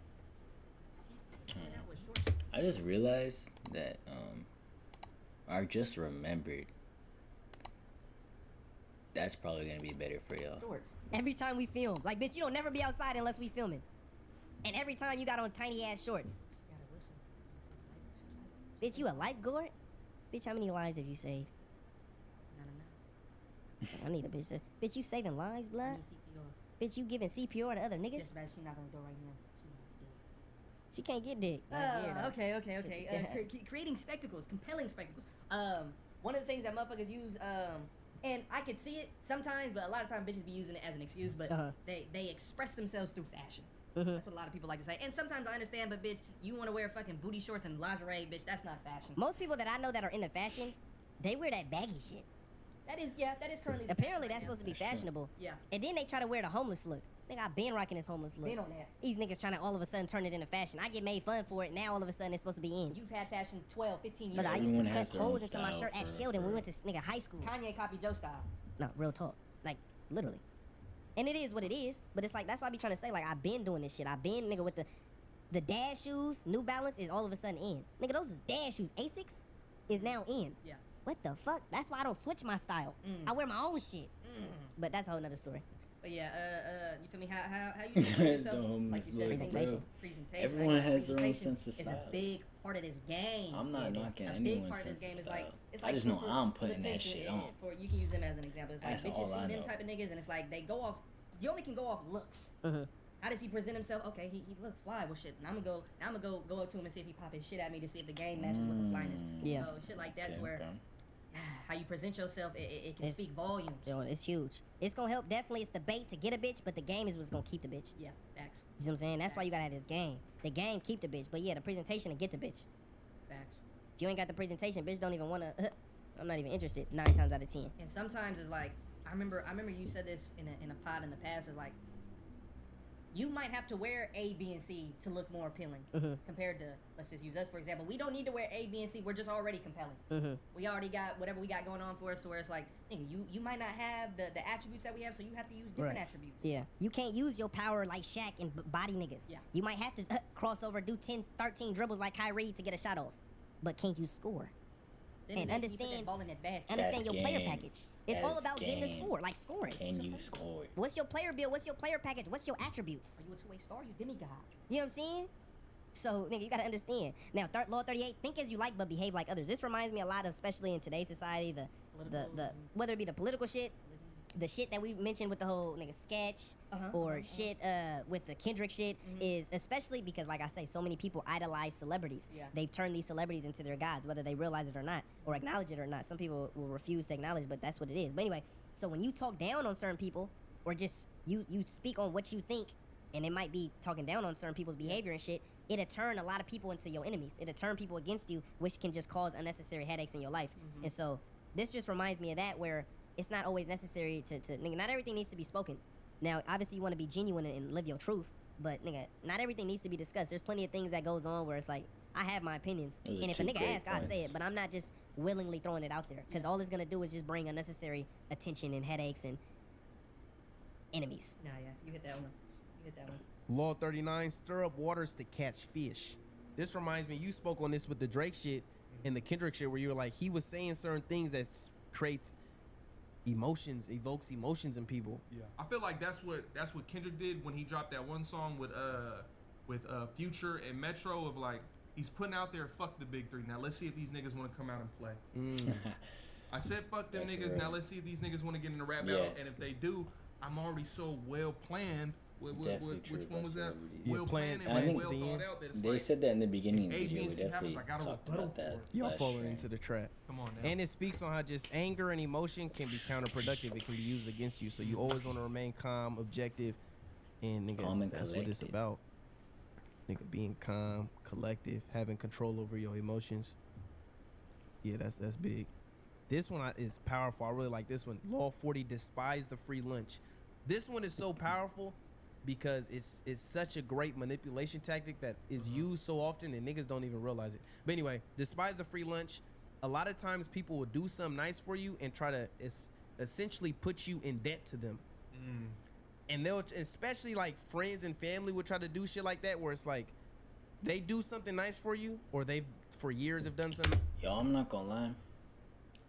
she's coming out with short. I just realized that I just remembered that's probably gonna be better for y'all. Shorts. Every time we film. Like, bitch, you don't never be outside unless we filming. And every time you got on tiny ass shorts. You gotta whistle. Bitch, you a lifeguard? Bitch, how many lives have you saved? Not enough. I need a bitch to... Bitch, you saving lives, I blood? need CPR. Bitch, you giving CPR to other niggas? Just bad she knocked on the door right now. She can't get dick. Okay. Creating spectacles, compelling spectacles. One of the things that motherfuckers use, and I could see it sometimes, but a lot of times bitches be using it as an excuse. But they express themselves through fashion. That's what a lot of people like to say. And sometimes I understand, but bitch, you want to wear fucking booty shorts and lingerie, bitch. That's not fashion. Most people that I know that are into fashion, they wear that baggy shit. That is currently. The Apparently, fashion that's right supposed to be That's true. fashionable. Yeah. And then they try to wear the homeless look. Nigga, I been rocking this homeless look. Been on that. These niggas trying to all of a sudden turn it into fashion. I get made fun for it. Now all of a sudden it's supposed to be in. You've had fashion 12, 15 years. But I used Everyone to has cut their own holes into my style shirt at for- Sheldon. We for- went to nigga high school. Kanye copied Joe style. No, real talk. Like, literally. And it is what it is. But it's like, that's why I be trying to say, like, I've been doing this shit. I've been, nigga, with the dad shoes, New Balance is all of a sudden in. Nigga, those is dad shoes. Asics is now in. Yeah. What the fuck? That's why I don't switch my style. I wear my own shit. But that's a whole nother story. But yeah, you feel me? How you present yourself? The homeless Like you said, look, presentation. bro. Presentation. Everyone like, has their own presentation sense of is style. a big part of this game. I'm not Yeah, it is. knocking A big anyone's part of this sense game of is like style. it's I like just know for I'm the putting that pimps shit and- on. For you can use them as an example. It's like That's bitches all see I them know. type of niggas, and it's like they go off. You only can go off looks. How does he present himself? Okay, he look fly. Well, shit. Now I'm gonna go up to him and see if he pop his shit at me to see if the game matches with the flyness. Yeah. So shit like that's Okay, where okay. how you present yourself, it can It's- speak volumes. Yo, it's huge. It's gonna help. Definitely, it's the bait to get a bitch, but the game is what's gonna keep the bitch. Yeah, facts, You see what I'm saying? That's why you gotta have this game. The game keep the bitch, but yeah, the presentation to get the bitch. facts. If you ain't got the presentation, bitch don't even wanna. I'm not even interested. 9 times out of 10. And sometimes it's like I remember you said this in a pod in the past. Is like you might have to wear A, B, and C to look more appealing compared to, let's just use us for example. We don't need to wear A, B, and C. We're just already compelling. We already got whatever we got going on for us. So where it's like, nigga, you might not have the attributes that we have, so you have to use different Right. attributes. Yeah. You can't use your power like Shaq and body niggas. Yeah. You might have to cross over, do 10, 13 dribbles like Kyrie to get a shot off. But can't you score? Then And you put understand- that ball in that basket. Understand That's your player game. package. It's all That's about getting the game. score, like scoring. Can you score? What's your player bill? What's your player package? What's your attributes? Are you a two-way star? You demigod. You know what I'm saying? So, nigga, you gotta understand. Now, Law 38, think as you like, but behave like others. This reminds me a lot of, especially in today's society, the Politicals and whether it be the political shit, the shit that we mentioned with the whole nigga sketch or shit with the Kendrick shit is especially because, like I say, so many people idolize celebrities. Yeah. They've turned these celebrities into their gods, whether they realize it or not, or acknowledge it or not. Some people will refuse to acknowledge, but that's what it is. But anyway, so when you talk down on certain people, or just you speak on what you think, and it might be talking down on certain people's behavior and shit, it'll turn a lot of people into your enemies. It'll turn people against you, which can just cause unnecessary headaches in your life. And so this just reminds me of that, where it's not always necessary to nigga, not everything needs to be spoken. Now, obviously, you want to be genuine and live your truth, but nigga, not everything needs to be discussed. There's plenty of things that goes on where it's like, I have my opinions, Those are and if a two nigga great asks, I say it, points. but I'm not just willingly throwing it out there, because all it's gonna do is just bring unnecessary attention and headaches and enemies. Nah, yeah, you hit that one. You hit that one. Law 39, stir up waters to catch fish. This reminds me, you spoke on this with the Drake shit and the Kendrick shit, where you were like, he was saying certain things that creates emotions, evokes emotions in people. Yeah, I feel like that's what Kendrick did when he dropped that one song with Future and Metro, of like, he's putting out there, fuck the big three. Now let's see if these niggas want to come out and play. I said fuck them That's niggas. right. Now let's see if these niggas want to get in the rap Yeah. battle, and if they do, I'm already so well planned. Definitely true Which one about was that? celebrities. Yeah, Well planned planned I and think well the thought end. out. That it's They like, said that in the beginning of the A, B, video. and We C happens, definitely I got a talked rebuttal about that. for it. Y'all last falling stream. into the trap. come on now. And it speaks on how just anger and emotion can be counterproductive. It can be used against you. So you always want to remain calm, objective, and nigga, Calm and that's what it's collected. about. Nigga, being calm, collective, having control over your emotions. Yeah, that's big. This one is powerful. I really like this one. Law 40, despise the free lunch. This one is so powerful because it's such a great manipulation tactic that is used so often and niggas don't even realize it. But anyway, despise the free lunch. A lot of times people will do something nice for you and try to essentially put you in debt to them. And they'll, especially like friends and family will try to do shit like that, where it's like they do something nice for you, or they've for years have done something. Yo, I'm not gonna lie,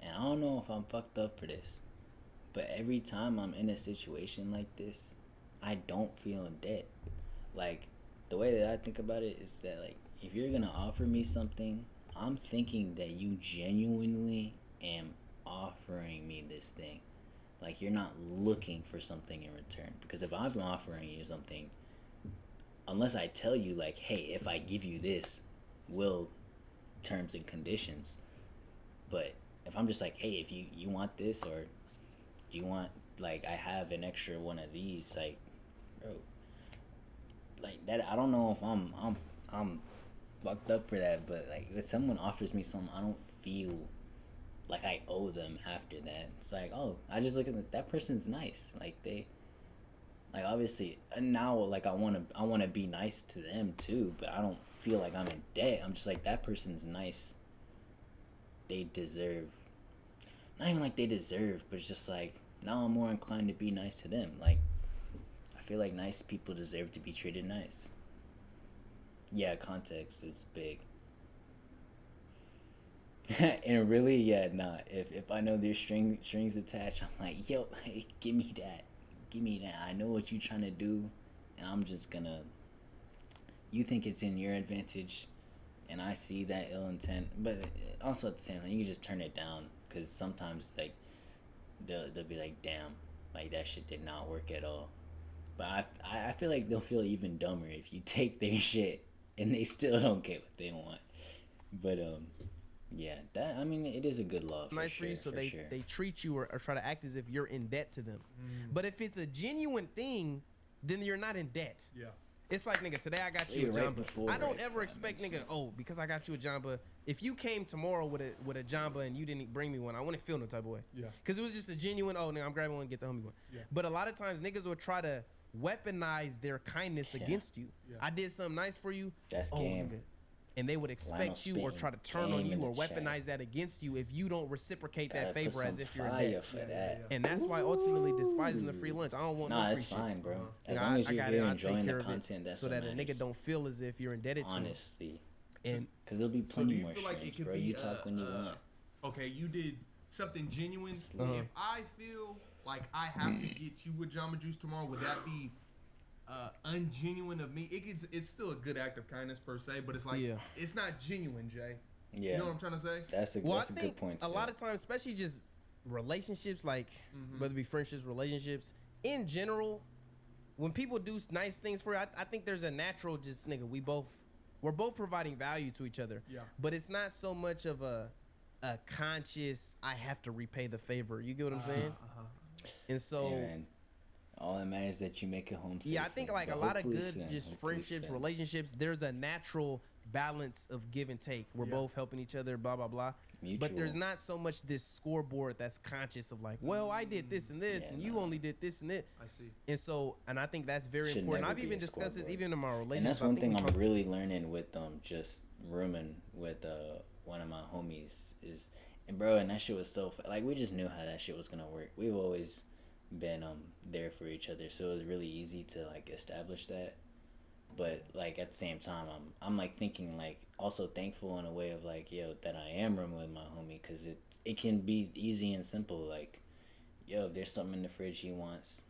and I don't know if I'm fucked up for this, but every time I'm in a situation like this, I don't feel in debt. Like, the way that I think about it is that, like, if you're gonna offer me something, I'm thinking that you genuinely am offering me this thing. Like, you're not looking for something in return. Because if I'm offering you something, unless I tell you, like, hey, if I give you this, will terms and conditions. But if I'm just like, hey, if you want this, or do you want, like, I have an extra one of these, like, bro, like that, I don't know if I'm fucked up for that, but like, if someone offers me something, I don't feel like I owe them after that. It's like, oh, I just look at that person's nice, like they, like, obviously, and now, like, I want to be nice to them too, but I don't feel like I'm in debt. I'm just like, that person's nice. They deserve, not even like they deserve, but it's just like, now I'm more inclined to be nice to them. Like, I feel like nice people deserve to be treated nice. Yeah, context is big. And really, yeah, nah. If I know there's strings attached, I'm like, yo, hey, give me that. I know what you're trying to do, and I'm just gonna. You think it's in your advantage, and I see that ill intent, but also at the same time, you can just turn it down, because sometimes, like, they'll be like, damn, like, that shit did not work at all. But I feel like they'll feel even dumber if you take their shit and they still don't get what they want. But yeah, that, I mean, it is a good law for Nice sure. for you, so for they sure. they treat you or try to act as if you're in debt to them. But if it's a genuine thing, then you're not in debt. Yeah. It's like, nigga, today I got you You're a right Jamba. before, I don't right ever after, expect, that makes nigga, oh, because I got you a Jamba. If you came tomorrow with a Jamba and you didn't bring me one, I wouldn't feel no type of way. Yeah. Because it was just a genuine, oh, nigga, I'm grabbing one, get the homie one. Yeah. But a lot of times niggas will try to weaponize their kindness Yeah. against you. Yeah. I did something nice for you. That's oh, game. nigga. And they would expect you or spitting try to turn on game you in or the chat. weaponize that against you if you don't reciprocate Gotta that put favor as some if you're in fire debt. for that. And that's why ultimately despising the free lunch. I don't want Nah, no free it's shit. fine, bro. As Nigga, long as I you're got here it, I take enjoying care the of it content, that's so what that a matters. nigga don't feel as if you're indebted to him. Honestly. And Because there'll be So plenty do you more feel like it streams, could bro. be You talk when you want. okay, you did something genuine. Uh-huh. If I feel like I have to get you with Jamba Juice tomorrow, would that be ungenuine of me? It's still a good act of kindness per se, but it's like, Yeah. it's not genuine, Jay. Yeah. You know what I'm trying to say? That's a well, that's I a think good point. a too. lot of times, especially just relationships, like whether it be friendships, relationships in general, when people do nice things for you, I think there's a natural just nigga. We're both providing value to each other. Yeah. But it's not so much of a conscious I have to repay the favor. You get what I'm saying? And so. Hey, man. All that matters is that you make it home safe. Yeah, I think like a lot of good just friendships, relationships, there's a natural balance of give and take. We're both helping each other, blah, blah, blah. Mutual. But there's not so much this scoreboard that's conscious of like, well, I did this and this, and you only did this and that. I see. And so, and I think that's very Should important. never I've be even a discussed this scoreboard. even in my relationship. And that's one thing I'm really learning with just rooming with one of my homies is, and bro, and that shit was so like we just knew how that shit was gonna work. We've always been there for each other, so it was really easy to like establish that. But like at the same time, I'm like thinking like also thankful in a way of like, yo, that I am rooming with my homie, because it can be easy and simple. Like, yo, if there's something in the fridge he wants,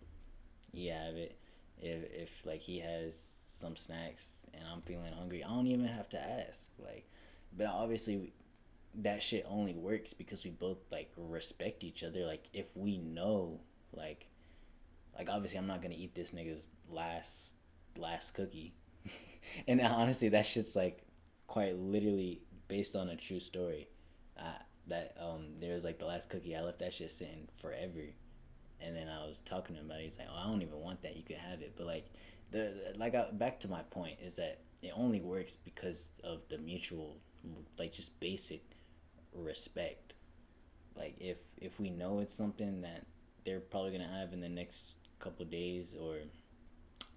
he have it. If like he has some snacks and I'm feeling hungry, I don't even have to ask. Like, but obviously that shit only works because we both like respect each other. Like if we know like obviously I'm not gonna eat this nigga's last cookie. And honestly that shit's like quite literally based on a true story. That there was like the last cookie, I left that shit sitting forever, and then I was talking to him about it. He's like, oh, I don't even want that, you can have it. But like back to my point is that it only works because of the mutual like just basic respect. Like if we know it's something that they're probably gonna have in the next couple days, or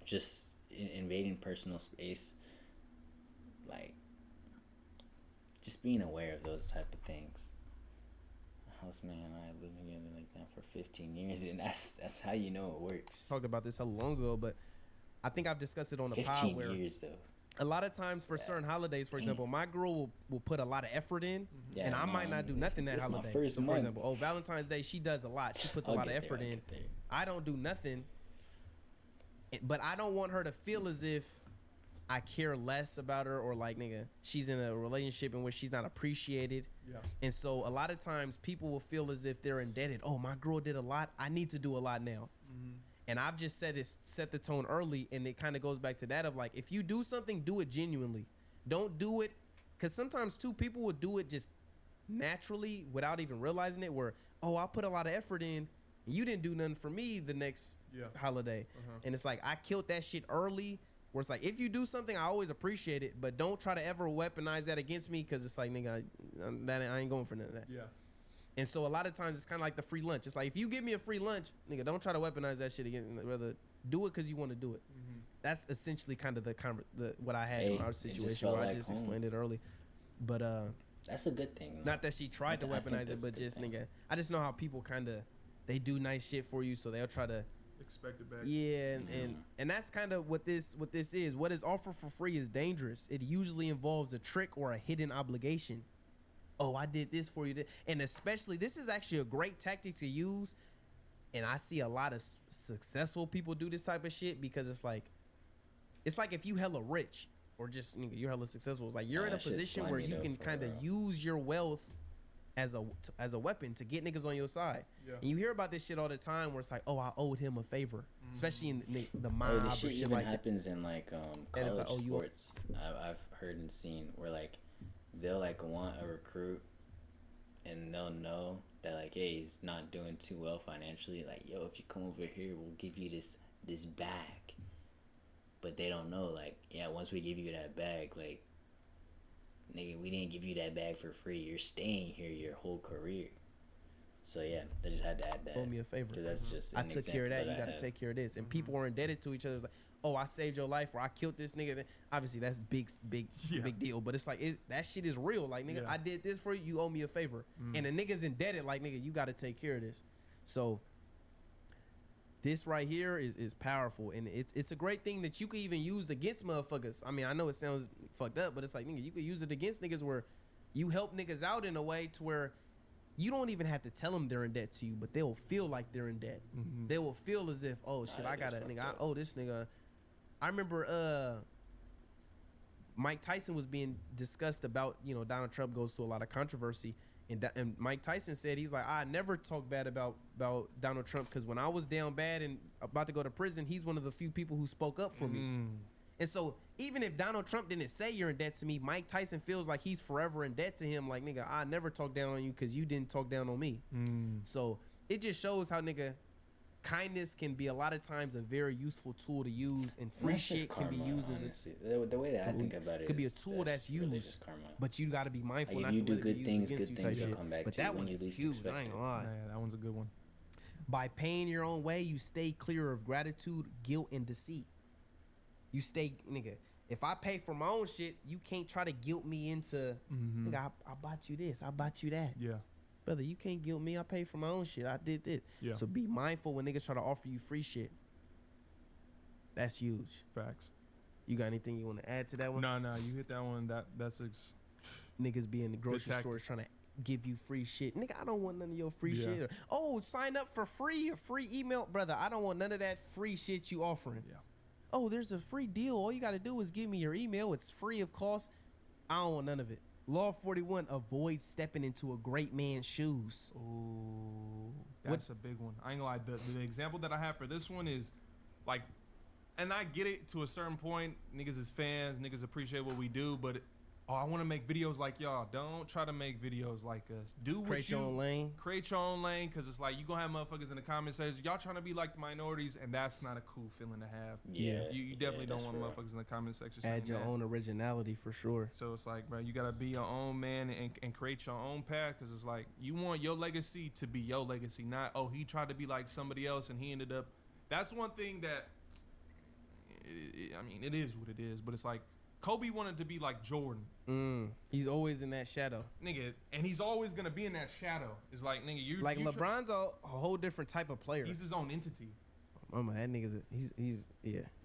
just invading personal space, like just being aware of those type of things. My housemate and I have been together like that for 15 years, and that's how you know it works. Talked about this hella long ago, but I think I've discussed it on the pod 15 where years though. a lot of times for certain holidays, for example, my girl will put a lot of effort in, and I might not do nothing that holiday. So for example, Valentine's Day, she does a lot. She puts a lot of effort in. I don't do nothing, but I don't want her to feel as if I care less about her, or like, nigga, she's in a relationship in which she's not appreciated. Yeah. And so a lot of times people will feel as if they're indebted. Oh, my girl did a lot, I need to do a lot now. And I've just set the tone early, and it kind of goes back to that of like, if you do something, do it genuinely. Don't do it, because sometimes too, people will do it just naturally without even realizing it, where, oh, I put a lot of effort in, and you didn't do nothing for me the next holiday. And it's like, I killed that shit early, where it's like, if you do something, I always appreciate it, but don't try to ever weaponize that against me, because it's like, nigga, I ain't going for none of that. Yeah. And so a lot of times it's kind of like the free lunch. It's like, if you give me a free lunch, nigga, don't try to weaponize that shit again. Rather do it because you want to do it. That's essentially kind of the what I had in our situation, where I just explained it early. But that's a good thing. Not that she tried to weaponize it, but just nigga, I just know how people kind of they do nice shit for you, so they'll try to expect it back. Yeah, and that's kind of what this is. What is offered for free is dangerous. It usually involves a trick or a hidden obligation. Oh, I did this for you. And especially, this is actually a great tactic to use. And I see a lot of successful people do this type of shit, because it's like if you hella rich or just, nigga, you're hella successful. It's like you're in a position where you can kind of use your wealth as a weapon to get niggas on your side. Yeah. And you hear about this shit all the time, where it's like, oh, I owed him a favor, especially in the mob. This shit even like happens in like college like, sports. I've heard and seen where like they'll like want a recruit, and they'll know that like, hey, he's not doing too well financially. Like, yo, if you come over here, we'll give you this bag. But they don't know, like, yeah, once we give you that bag, like, nigga, we didn't give you that bag for free. You're staying here your whole career. So yeah, they just had to add that. Owe me a favor. That's just I took care of that. You got to take care of this. And people are indebted to each other. It's like, oh, I saved your life, or I killed this nigga. Obviously, that's big deal. But it's like, that shit is real. Like, nigga, I did this for you. You owe me a favor. And the nigga's indebted. Like, nigga, you got to take care of this. So this right here is powerful, and it's a great thing that you could even use against motherfuckers. I mean, I know it sounds fucked up, but it's like, nigga, you could use it against niggas, where you help niggas out in a way to where you don't even have to tell them they're in debt to you, but they will feel like they're in debt. They will feel as if, oh shit, I owe this nigga. I remember Mike Tyson was being discussed about, Donald Trump goes through a lot of controversy, And Mike Tyson said, he's like, I never talk bad about Donald Trump because when I was down bad and about to go to prison, he's one of the few people who spoke up for me. And so even if Donald Trump didn't say you're in debt to me, Mike Tyson feels like he's forever in debt to him. Like, nigga, I never talk down on you because you didn't talk down on me. So it just shows how, nigga, kindness can be a lot of times a very useful tool to use, and free shit can be used as the way that I think about it could be a tool that's used, really just karma. but you got to be mindful Like, not if you to do let good it things, be used good against things you will type come shit. back But to you that when one you is least huge. expect I ain't it. gonna lie. Yeah, that one's a good one. By paying your own way, you stay clear of gratitude, guilt, and deceit. You stay, nigga. If I pay for my own shit, you can't try to guilt me into, nigga, I bought you this, I bought you that. Yeah. Brother, you can't guilt me. I paid for my own shit. I did this. Yeah. So be mindful when niggas try to offer you free shit. That's huge. Facts. You got anything you want to add to that one? No, you hit that one. That's Niggas be in the grocery tactic. stores trying to give you free shit. Nigga, I don't want none of your free Yeah. shit. Or, oh, sign up for free, a free email. Brother, I don't want none of that free shit you offering. Yeah. Oh, there's a free deal. All you got to do is give me your email. It's free of cost. I don't want none of it. Law 41, avoid stepping into a great man's shoes. Oh, that's a big one. I ain't gonna lie. The example that I have for this one is like, and I get it to a certain point. Niggas is fans. Niggas appreciate what we do, but I want to make videos like y'all. Don't try to make videos like us. Do what Create your own lane. Create your own lane, because it's like you gonna have motherfuckers in the comment section. Y'all trying to be like the minorities, and that's not a cool feeling to have. Yeah. You definitely don't that's want real. motherfuckers in the comment section saying Add your that. own originality for sure. So it's like, bro, you gotta be your own man and create your own path, because it's like you want your legacy to be your legacy, not he tried to be like somebody else and he ended up. That's one thing that I mean, it is what it is, but it's like Kobe wanted to be like Jordan, He's always in that shadow. nigga, and he's always gonna be in that shadow. It's like, nigga, you Like you LeBron's a whole different type of player. he's his own entity. Mama, that nigga's he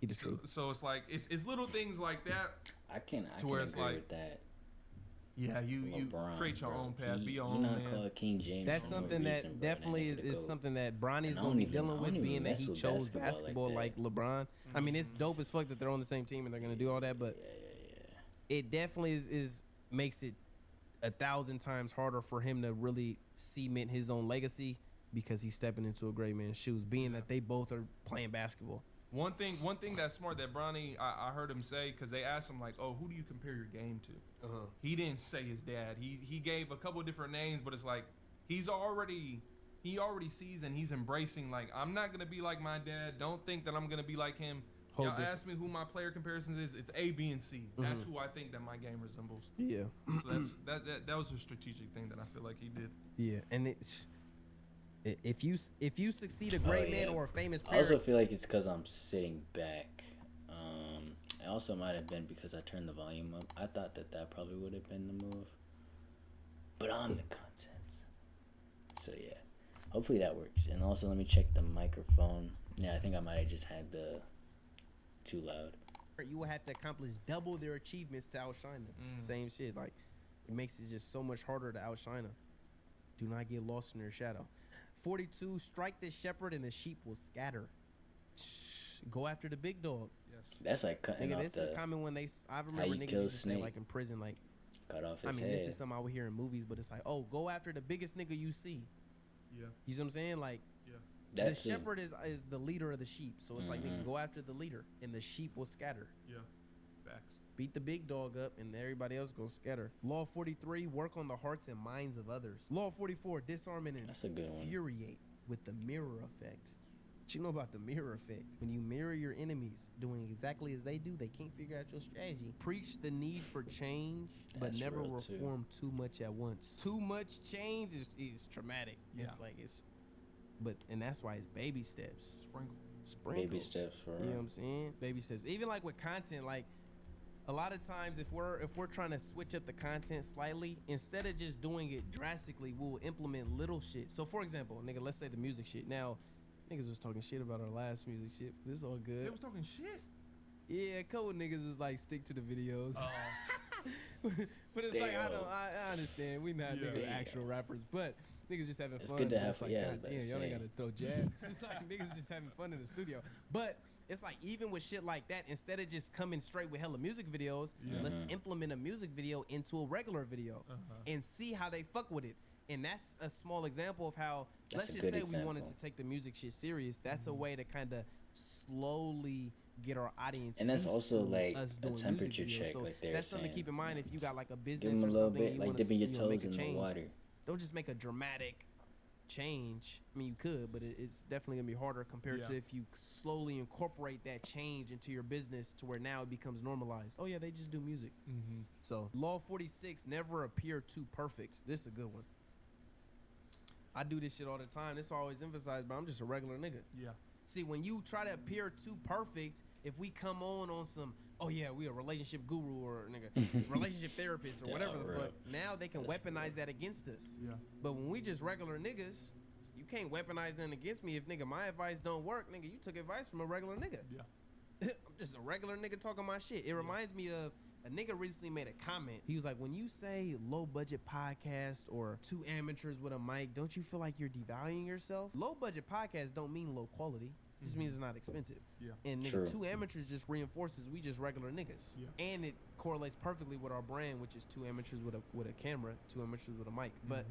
the So, truth. so it's like it's little things like that. I can where agree it's like, with that. Yeah, you LeBron, create your bro. own path, be your He own not man. called King James. That's for no something reason, that bro. definitely That nigga is the GOAT. something that Bronny's And I gonna don't be even- dealing I with, don't even being that mess he with chose basketball basketball like like LeBron. I mean, it's dope as fuck that they're on the same team and they're gonna do all that, but it definitely is makes it 1,000 times harder for him to really cement his own legacy because he's stepping into a great man's shoes, being that they both are playing basketball. One thing that's smart that Bronny, I heard him say, because they asked him like, oh, who do you compare your game to? He didn't say his dad. He gave a couple different names, but it's like he already sees and he's embracing, like, I'm not gonna be like my dad. Don't think that I'm gonna be like him. Whole Y'all different. ask me who my player comparisons is. It's A, B, and C. That's who I think that my game resembles. Yeah, So that was a strategic thing that I feel like he did. yeah, and it's if you succeed a great man or a famous I also player, feel like it's because I'm sitting back. It also might have been because I turned the volume up. I thought that probably would have been the move. But I'm the content. So yeah. Hopefully that works. And also let me check the microphone. Yeah, I think I might have just had the too loud. you will have to accomplish double their achievements to outshine them. Same shit. Like, it makes it just so much harder to outshine them. Do not get lost in their shadow. 42, strike the shepherd and the sheep will scatter. Go after the big dog. Yes. That's like cutting Nigga, off this is the a common when I remember you niggas kill used to say, snake. like, in prison, like, cut off I his mean, head. this is something I would hear in movies, but it's like, oh, go after the biggest nigga you see. Yeah. You see what I'm saying? Like, Yeah. That the too. shepherd is the leader of the sheep. So it's like, nigga, go after the leader and the sheep will scatter. Yeah. Facts. Beat the big dog up and everybody else gonna scatter. Law 43, work on the hearts and minds of others. Law 44, disarm and That's a good one. infuriate with the mirror effect. What you know about the mirror effect? When you mirror your enemies doing exactly as they do, they can't figure out your strategy. Preach the need for change, but That's never real, too. reform too much at once. Too much change is traumatic. Yeah. It's like and that's why it's baby steps. Sprinkle. Baby steps for You know what I'm saying? Baby steps. Even like with content, like a lot of times if we're trying to switch up the content slightly, instead of just doing it drastically, we'll implement little shit. So for example, nigga, let's say the music shit. Now, niggas was talking shit about our last music shit. But it's all good. They was talking shit. Yeah, a couple niggas was like stick to the videos. But it's like I understand. We not niggas Yeah. actual rappers, but niggas just having It's fun. good to But have it's fun, like, yeah, God but damn, y'all ain't same. gotta throw jabs. It's like niggas just having fun in the studio. But it's like even with shit like that, instead of just coming straight with hella music videos, let's implement a music video into a regular video and see how they fuck with it. And that's a small example of how, That's let's a just good say example. we wanted to take the music shit serious. That's a way to kind of slowly get our audience. And that's used also to like us a doing temperature music videos. check, So like they're that's something to saying. keep in mind if you got like a Give business them a or little something. bit, You like wanna, dipping your make toes a in the change. water. Don't just make a dramatic change. I mean, you could, but it's definitely gonna be harder compared to if you slowly incorporate that change into your business to where now it becomes normalized. Oh yeah, they just do music. Mm-hmm. So law 46, never appear too perfect. This is a good one. I do this shit all the time. This always emphasized, but I'm just a regular nigga. Yeah. See, when you try to appear too perfect, if we come on some, oh yeah, we a relationship guru or nigga, relationship therapist or Yeah, whatever the real. fuck, now they can That's weaponize that against us. Yeah. But when we just regular niggas, you can't weaponize nothing against me. If nigga my advice don't work, nigga, you took advice from a regular nigga. Yeah. I'm just a regular nigga talking my shit. It reminds me of a nigga recently made a comment. He was like, when you say low budget podcast or two amateurs with a mic, don't you feel like you're devaluing yourself? Low budget podcast don't mean low quality. It just means it's not expensive. Yeah. And nigga, True. two amateurs just reinforces we just regular niggas. Yeah. And it correlates perfectly with our brand, which is two amateurs with a camera, two amateurs with a mic. But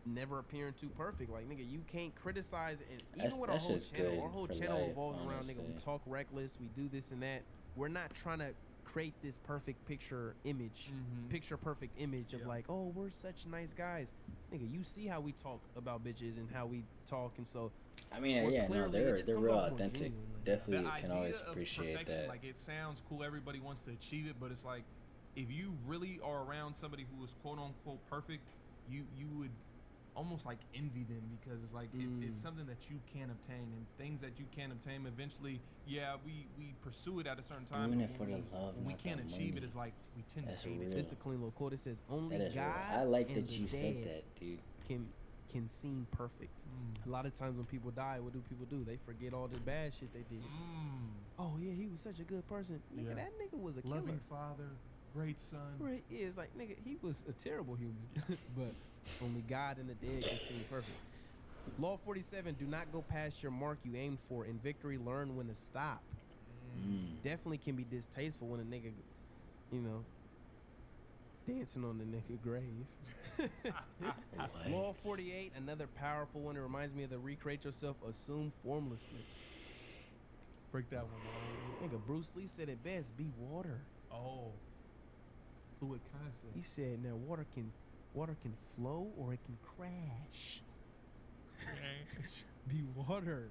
never appearing too perfect. Like nigga, you can't criticize and even with our That's whole just channel, good our whole for channel life, revolves around nigga, we honestly. talk reckless, we do this and that. We're not trying to create this perfect picture image, picture perfect image of Yeah. like, oh, we're such nice guys. Nigga, you see how we talk about bitches and how we talk, and so I mean, Or yeah, no, clearly, it they're just they're comes real off more authentic. genuine, like- Definitely The can idea always of appreciate perfection, that. like it sounds cool, everybody wants to achieve it, but it's like if you really are around somebody who is quote unquote perfect, you would almost like envy them because it's like it's something that you can't obtain, and things that you can't obtain eventually, yeah, we pursue it at a certain time. Doing but it for when the love, when we not can't the achieve money. it, it's like we tend That's to hate real. it. this is a clean little quote. It says only That is real. gods I like and that the you said dead that, dude. can seem perfect. A lot of times when people die, what do people do? They forget all the bad shit they did. Oh yeah, he was such a good person. Nigga, Yeah. that nigga was a killer. Loving father, great son. Right, yeah, it's like nigga, he was a terrible human. But only God and the dead can seem perfect. Law 47, do not go past your mark you aimed for. In victory, learn when to stop. Definitely can be distasteful when a nigga, you know, dancing on the nigga grave. Law 48, another powerful one. It reminds me of the recreate yourself, assume formlessness. Break that one down. Nigga, Bruce Lee said it best, be water. Oh. Fluid concept. He said, now water can flow or it can crash. Be water.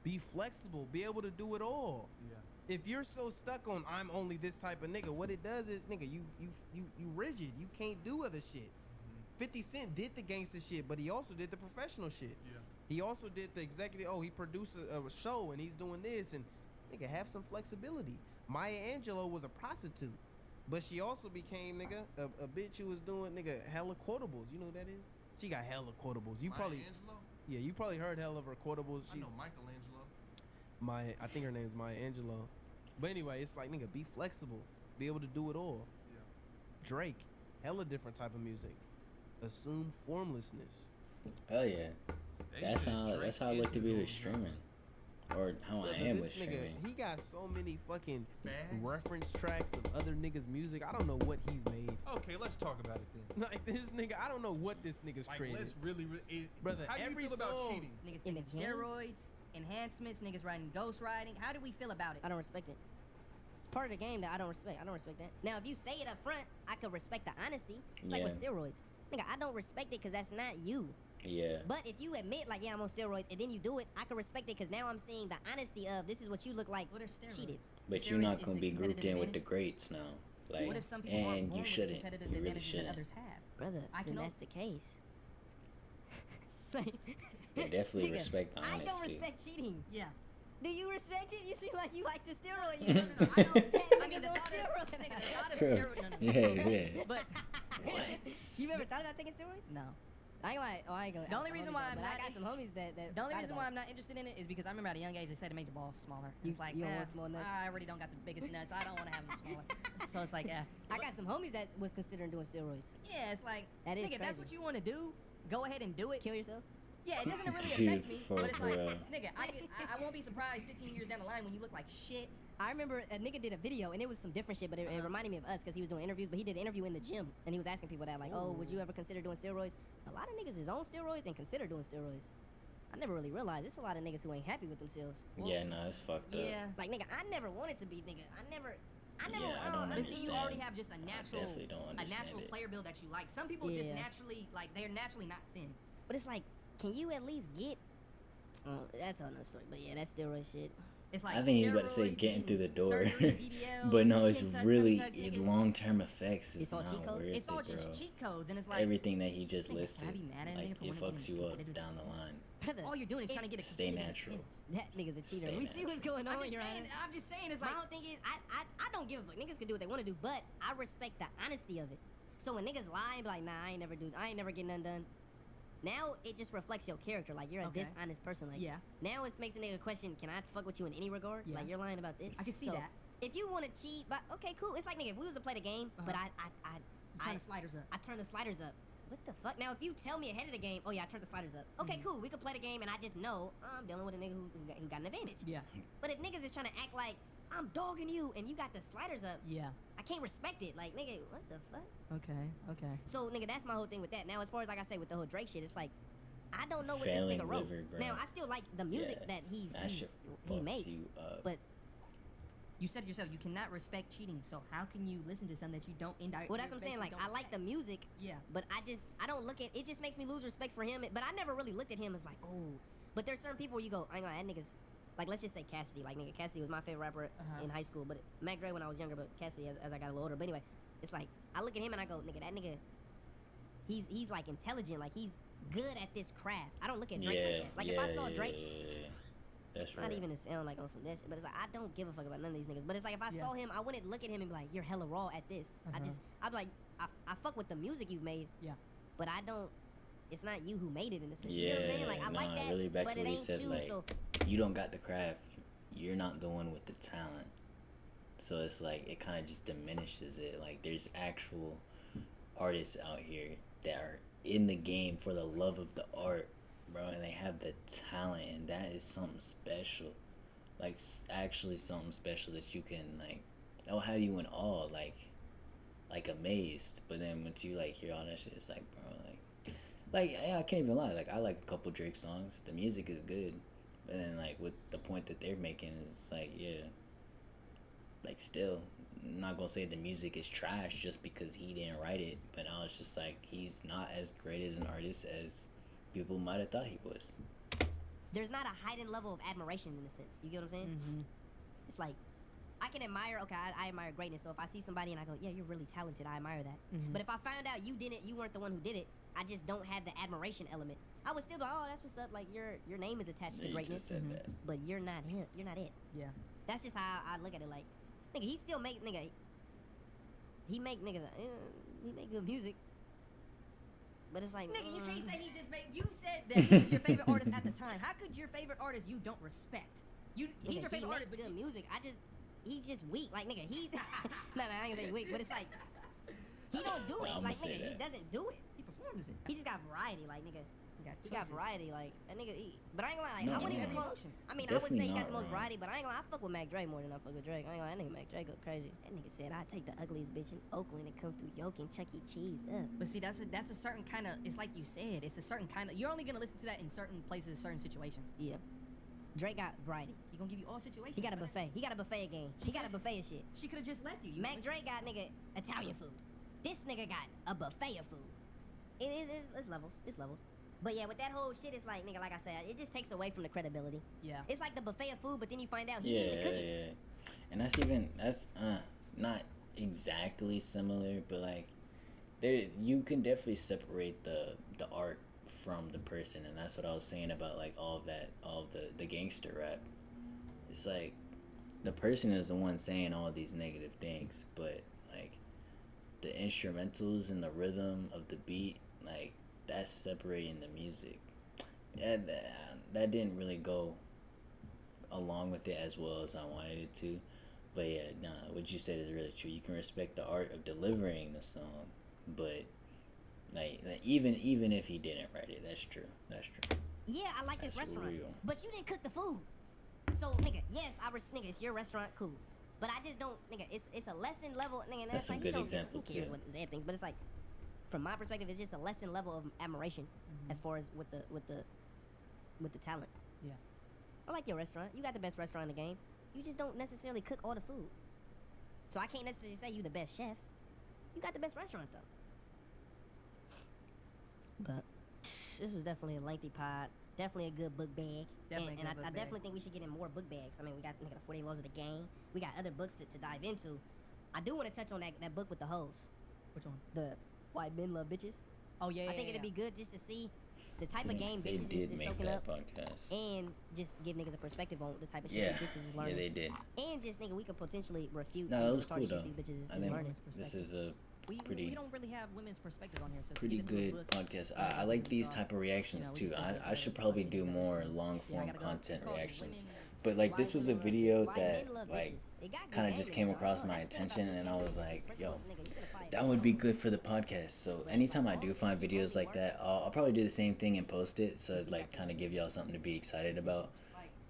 Be flexible. Be able to do it all. Yeah. If you're so stuck on I'm only this type of nigga, what it does is nigga, you rigid. You can't do other shit. 50 Cent did the gangster shit, but he also did the professional shit. Yeah. He also did the executive. Oh, he produced a show and he's doing this and nigga have some flexibility. Maya Angelou was a prostitute, but she also became nigga a bitch who was doing nigga hella quotables. You know who that is? She got hella quotables. You probably Michelangelo? you probably heard hella of her quotables. I know Michelangelo. I think her name is Maya Angelou. But anyway, it's like nigga, be flexible, be able to do it all. Yeah. Drake, hella different type of music. Assume formlessness. Hell yeah. They That's said how Drake I is look to his be own with streaming, or how I Brother, am with this nigga, streaming. he got so many fucking Bags? reference tracks of other niggas' music. I don't know what he's made. Okay, let's talk about it then. Like this nigga, I don't know what this nigga's Like, created. let's really, Brother, how do you every feel about song- cheating? Niggas In the taking game? steroids, enhancements, niggas riding ghost riding. How do we feel about it? I don't respect it. It's part of the game that I don't respect. I don't respect that. Now, if you say it up front, I could respect the honesty. It's like with Yeah. steroids. Nigga, I don't respect it because that's not you. Yeah. But if you admit, like, yeah, I'm on steroids, and then you do it, I can respect it because now I'm seeing the honesty of this is what you look like. What are steroids? Cheated. But you're not Steroids gonna is be a grouped in competitive with the advantage. greats now. Like, What if some people aren't and born you with the shouldn't. competitive You really advantages that shouldn't. others have? Brother, I can then al- that's the case. Like, They definitely nigga, respect the I don't honesty. respect cheating. Yeah. Do you respect it? You seem like you like the steroid. No, no, no, I don't. I mean, Niggas the on thought of, steroids. nigga, the thought of Bro. steroid. No, no, no. Yeah, yeah. But What? You ever thought about taking steroids? no. I ain't gonna. Oh, I ain't gonna. The only reason why I'm but not I got in- some homies that. The only thought reason about why it. I'm not interested in it is because I remember at a young age they said to make the balls smaller. You- It's like, you don't eh, want small nuts? I already don't got the biggest nuts. I don't want to have them smaller. So it's like, I got some homies that was considering doing steroids. yeah, it's like, That is nigga, if that's crazy. what you want to do, go ahead and do it. Kill yourself? Yeah, it doesn't really Dude, affect me, for but it's like, real. nigga, I won't be surprised 15 years down the line when you look like shit. I remember a nigga did a video and it was some different shit, but it reminded me of us because he was doing interviews. But he did an interview in the gym and he was asking people that like, oh, would you ever consider doing steroids? A lot of niggas is on steroids and consider doing steroids. I never really realized there's a lot of niggas who ain't happy with themselves. Yeah, no, it's fucked up. Yeah. Like nigga, I never wanted to be nigga. I never. Yeah, I don't But see, you understand. already have just a definitely don't understand it. player build that you like. Some people just Yeah. naturally, like, they're naturally not thin. But it's like, can you at least get? That's another story. But yeah, that's steroid shit. It's like I think he's about to say steroids, getting through the door. surgery, VDL, But no, it's chin tuck, really tummy tucks, niggas. long-term effects. It's all not cheat codes? worth It's all it, just bro. cheat codes, and it's like Everything that he just Nigga, listed, can I be mad at a like nigga for it wanting to fucks get you up competitive? down the line. Brother, all you're doing is trying to get a Stay competitive natural. advantage. that nigga's a cheater. Stay We see what's going on. I'm just saying, it's My like whole thing is, I don't give a fuck. Niggas can do what they want to do, but I respect the honesty of it. So when niggas lie and be like, nah, I ain't never getting nothing done. Now it just reflects your character. Like you're a Okay. dishonest person. Like Yeah. now it makes a nigga question, can I fuck with you in any regard? Yeah. Like you're lying about this. I can see So, that. If you want to cheat, but okay, cool. It's like nigga, if we was to play the game, but You turn I the sliders up. I turn the sliders up. What the fuck? Now, if you tell me ahead of the game, oh yeah, I turned the sliders up. Okay, cool. We could play the game, and I just know I'm dealing with a nigga who got an advantage. Yeah. But if niggas is trying to act like I'm dogging you and you got the sliders up, Yeah. I can't respect it. Like nigga, what the fuck? Okay. So nigga, that's my whole thing with that. Now, as far as like I say with the whole Drake shit, it's like I don't know what Failing this nigga wrote. River, bro. Now, I still like the music Yeah. that That shit he fucks makes, you up. but You said it yourself, you cannot respect cheating, so how can you listen to something that you don't indirectly? well, that's what I'm saying. Like I like the music, Yeah. but I don't look at it. Just makes me lose respect for him. But I never really looked at him as like, oh. But there's certain people where you go, I ain't gonna lie, that nigga's like, let's just say Cassidy. Like nigga, Cassidy was my favorite rapper in high school, but Mac Dre when I was younger, but Cassidy as I got a little older. But anyway, it's like I look at him and I go, nigga, that nigga, he's like intelligent, like he's good at this craft. I don't look at Drake like that. Like if I saw Drake. That's Not right. even to sound like on some that shit, but it's like I don't give a fuck about none of these niggas. But it's like if I Yeah. saw him, I wouldn't look at him and be like, "You're hella raw at this." I'd be like, I fuck with the music you've made. Yeah. But I don't. It's not you who made it in a sense. Yeah, You know what I'm saying? Like I like that, really back but to it what he ain't said, you. like, So you don't got the craft, you're not the one with the talent. So it's like it kind of just diminishes it. Like there's actual artists out here that are in the game for the love of the art, bro, and they have the talent, and that is something special. Like actually something special that you can like. That'll have you in awe, like amazed. But then once you like hear all that shit, it's like, bro, like yeah, I can't even lie. Like I like a couple Drake songs. The music is good, but then like with the point that they're making, it's like yeah. Like still, I'm not gonna say the music is trash just because he didn't write it, but now it's just like he's not as great as an artist as people might have thought he was. there's not a heightened level of admiration in a sense. You get what I'm saying? Mm-hmm. It's like I can admire. Okay, I admire greatness. So if I see somebody and I go, yeah, you're really talented, I admire that. Mhm. But if I found out you weren't the one who did it, I just don't have the admiration element. I would still be like, oh, that's what's up. Like your name is attached Yeah, to you greatness, just said that. but you're not him. You're not it. Yeah. That's just how I look at it. Like, nigga, he still make nigga. He make nigga. He make good music. But it's like, Nigga, you can't say he just made. You said that he was your favorite artist at the time. How could your favorite artist you don't respect? He's nigga, your favorite he artist, makes but good music. He's just weak. Like nigga, he's no, I ain't gonna say weak, but it's like he don't do it. I'ma Like say nigga, he that. doesn't do it. he performs it. He just got variety. Like nigga, he got choices. variety. Like that nigga. But I ain't gonna lie. Like, No, I wouldn't no, even no. close. I mean, I would say Definitely he got not the most wrong. variety, but I ain't gonna lie. I fuck with Mac Dre more than I fuck with Drake. I ain't gonna lie. That nigga Mac Dre go crazy. That nigga said I'd take the ugliest bitch in Oakland and come through Yoke and Chuck E. Cheese up. But see, that's a certain kind of. It's like you said. It's a certain kind of. You're only gonna listen to that in certain places, certain situations. Yeah. Drake got variety. He gonna give you all situations. He got a but buffet. He got a buffet game. He got a buffet of shit. She could have just left you. You Mac listen- Dre got nigga Italian food. This nigga got a buffet of food. It's levels. It's levels. But yeah, with that whole shit, it's like nigga, like I said, it just takes away from the credibility. Yeah. It's like the buffet of food, but then you find out he Yeah, didn't even cook it. yeah. And that's not exactly similar, but like there you can definitely separate the art from the person, and that's what I was saying about like all of the gangster rap. It's like the person is the one saying all these negative things, but like the instrumentals and the rhythm of the beat, like that's separating the music. And that didn't really go along with it as well as I wanted it to. But yeah, nah, what you said is really true. You can respect the art of delivering the song, but like even if he didn't write it, that's true. That's true. yeah, I like this That's restaurant, real. but you didn't cook the food. So, nigga, yes, nigga, it's your restaurant, cool. But I just don't, nigga, it's a lesson level, nigga. And That's a like, good who example, cares too. what Zeb thinks? But it's like, from my perspective, it's just a lesson level of admiration as far as with the talent. Yeah. I like your restaurant. You got the best restaurant in the game. You just don't necessarily cook all the food. So I can't necessarily say you the best chef. You got the best restaurant though. But this was definitely a lengthy pod. Definitely a good book bag. Definitely a and good book I bag. definitely think we should get in more book bags. I mean, we got the 48 Laws of the Game. We got other books to dive into. I do want to touch on that book with the hoes. Which one? The Why Men Love Bitches. Oh yeah. I think it'd be good just to see the type of game They bitches did is make soaking that up. podcast. And just give niggas a perspective on the type of shit Yeah, these bitches is yeah, learning. they did. And just nigga, we could potentially refute No, some that of was the cool retarded though. shit these bitches I is think learning. this is a We pretty don't really have women's perspective on here, so pretty keep it to a good book. podcast. Yeah, I like so these it's type all- of reactions we too. just I like should to probably like do these more episodes. long Yeah, I form gotta go. content It's called reactions. Women- But like this was a video Why that Men Love like Bitches. It got good kind of game just in came it, across dog. my That's the thing attention, about and I book was bags. like, Principles, yo, nigga, you can apply it that to would be all good for the podcast. So anytime I do find videos like that, I'll probably do the same thing and post it. So it'd, like kind of give y'all something to be excited about.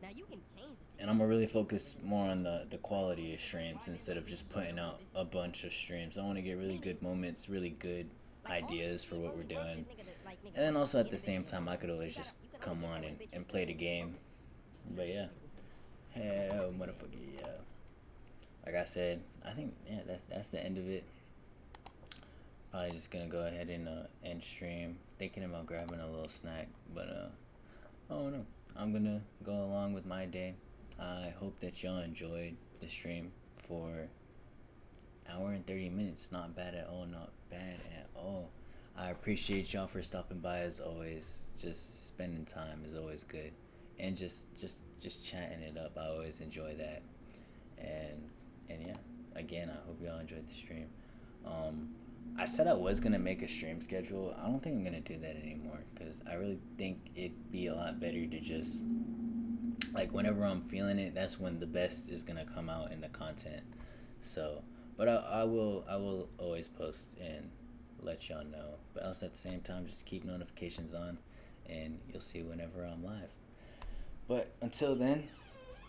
Now you can change this. And I'm gonna really focus more on the quality of streams instead of just putting out a bunch of streams. I want to get really good moments, really good ideas for what we're doing. And then also at the same time, I could always just come on and play the game. But yeah, hell, motherfucker, yeah. Like I said, I think that's the end of it. Probably just gonna go ahead and end stream. Thinking about grabbing a little snack, but I don't know. I'm gonna go along with my day. I hope that y'all enjoyed the stream for hour and 30 minutes. Not bad at all. Not bad at all. I appreciate y'all for stopping by as always. Just spending time is always good, and just chatting it up. I always enjoy that. And yeah, again, I hope y'all enjoyed the stream. I said I was gonna make a stream schedule. I don't think I'm gonna do that anymore because I really think it'd be a lot better to just like whenever I'm feeling it, that's when the best is gonna come out in the content. So, but I will always post and let y'all know. But also at the same time, just keep notifications on, and you'll see whenever I'm live. But until then,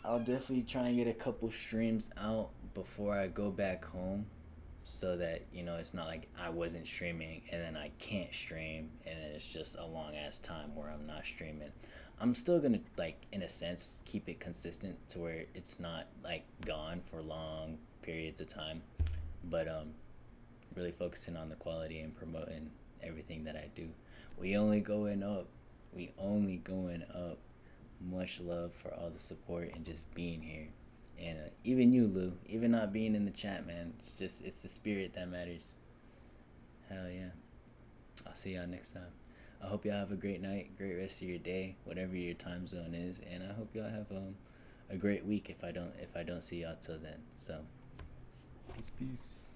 I'll definitely try and get a couple streams out before I go back home, so that it's not like I wasn't streaming and then I can't stream and then it's just a long ass time where I'm not streaming. I'm still gonna like in a sense keep it consistent to where it's not like gone for long periods of time, but really focusing on the quality and promoting everything that I do. We only going up. Much love for all the support and just being here. And even you, Lou, even not being in the chat, man, it's the spirit that matters. Hell yeah. I'll see y'all next time. I hope y'all have a great night, great rest of your day, whatever your time zone is, and I hope y'all have a great week if I don't see y'all till then. So peace.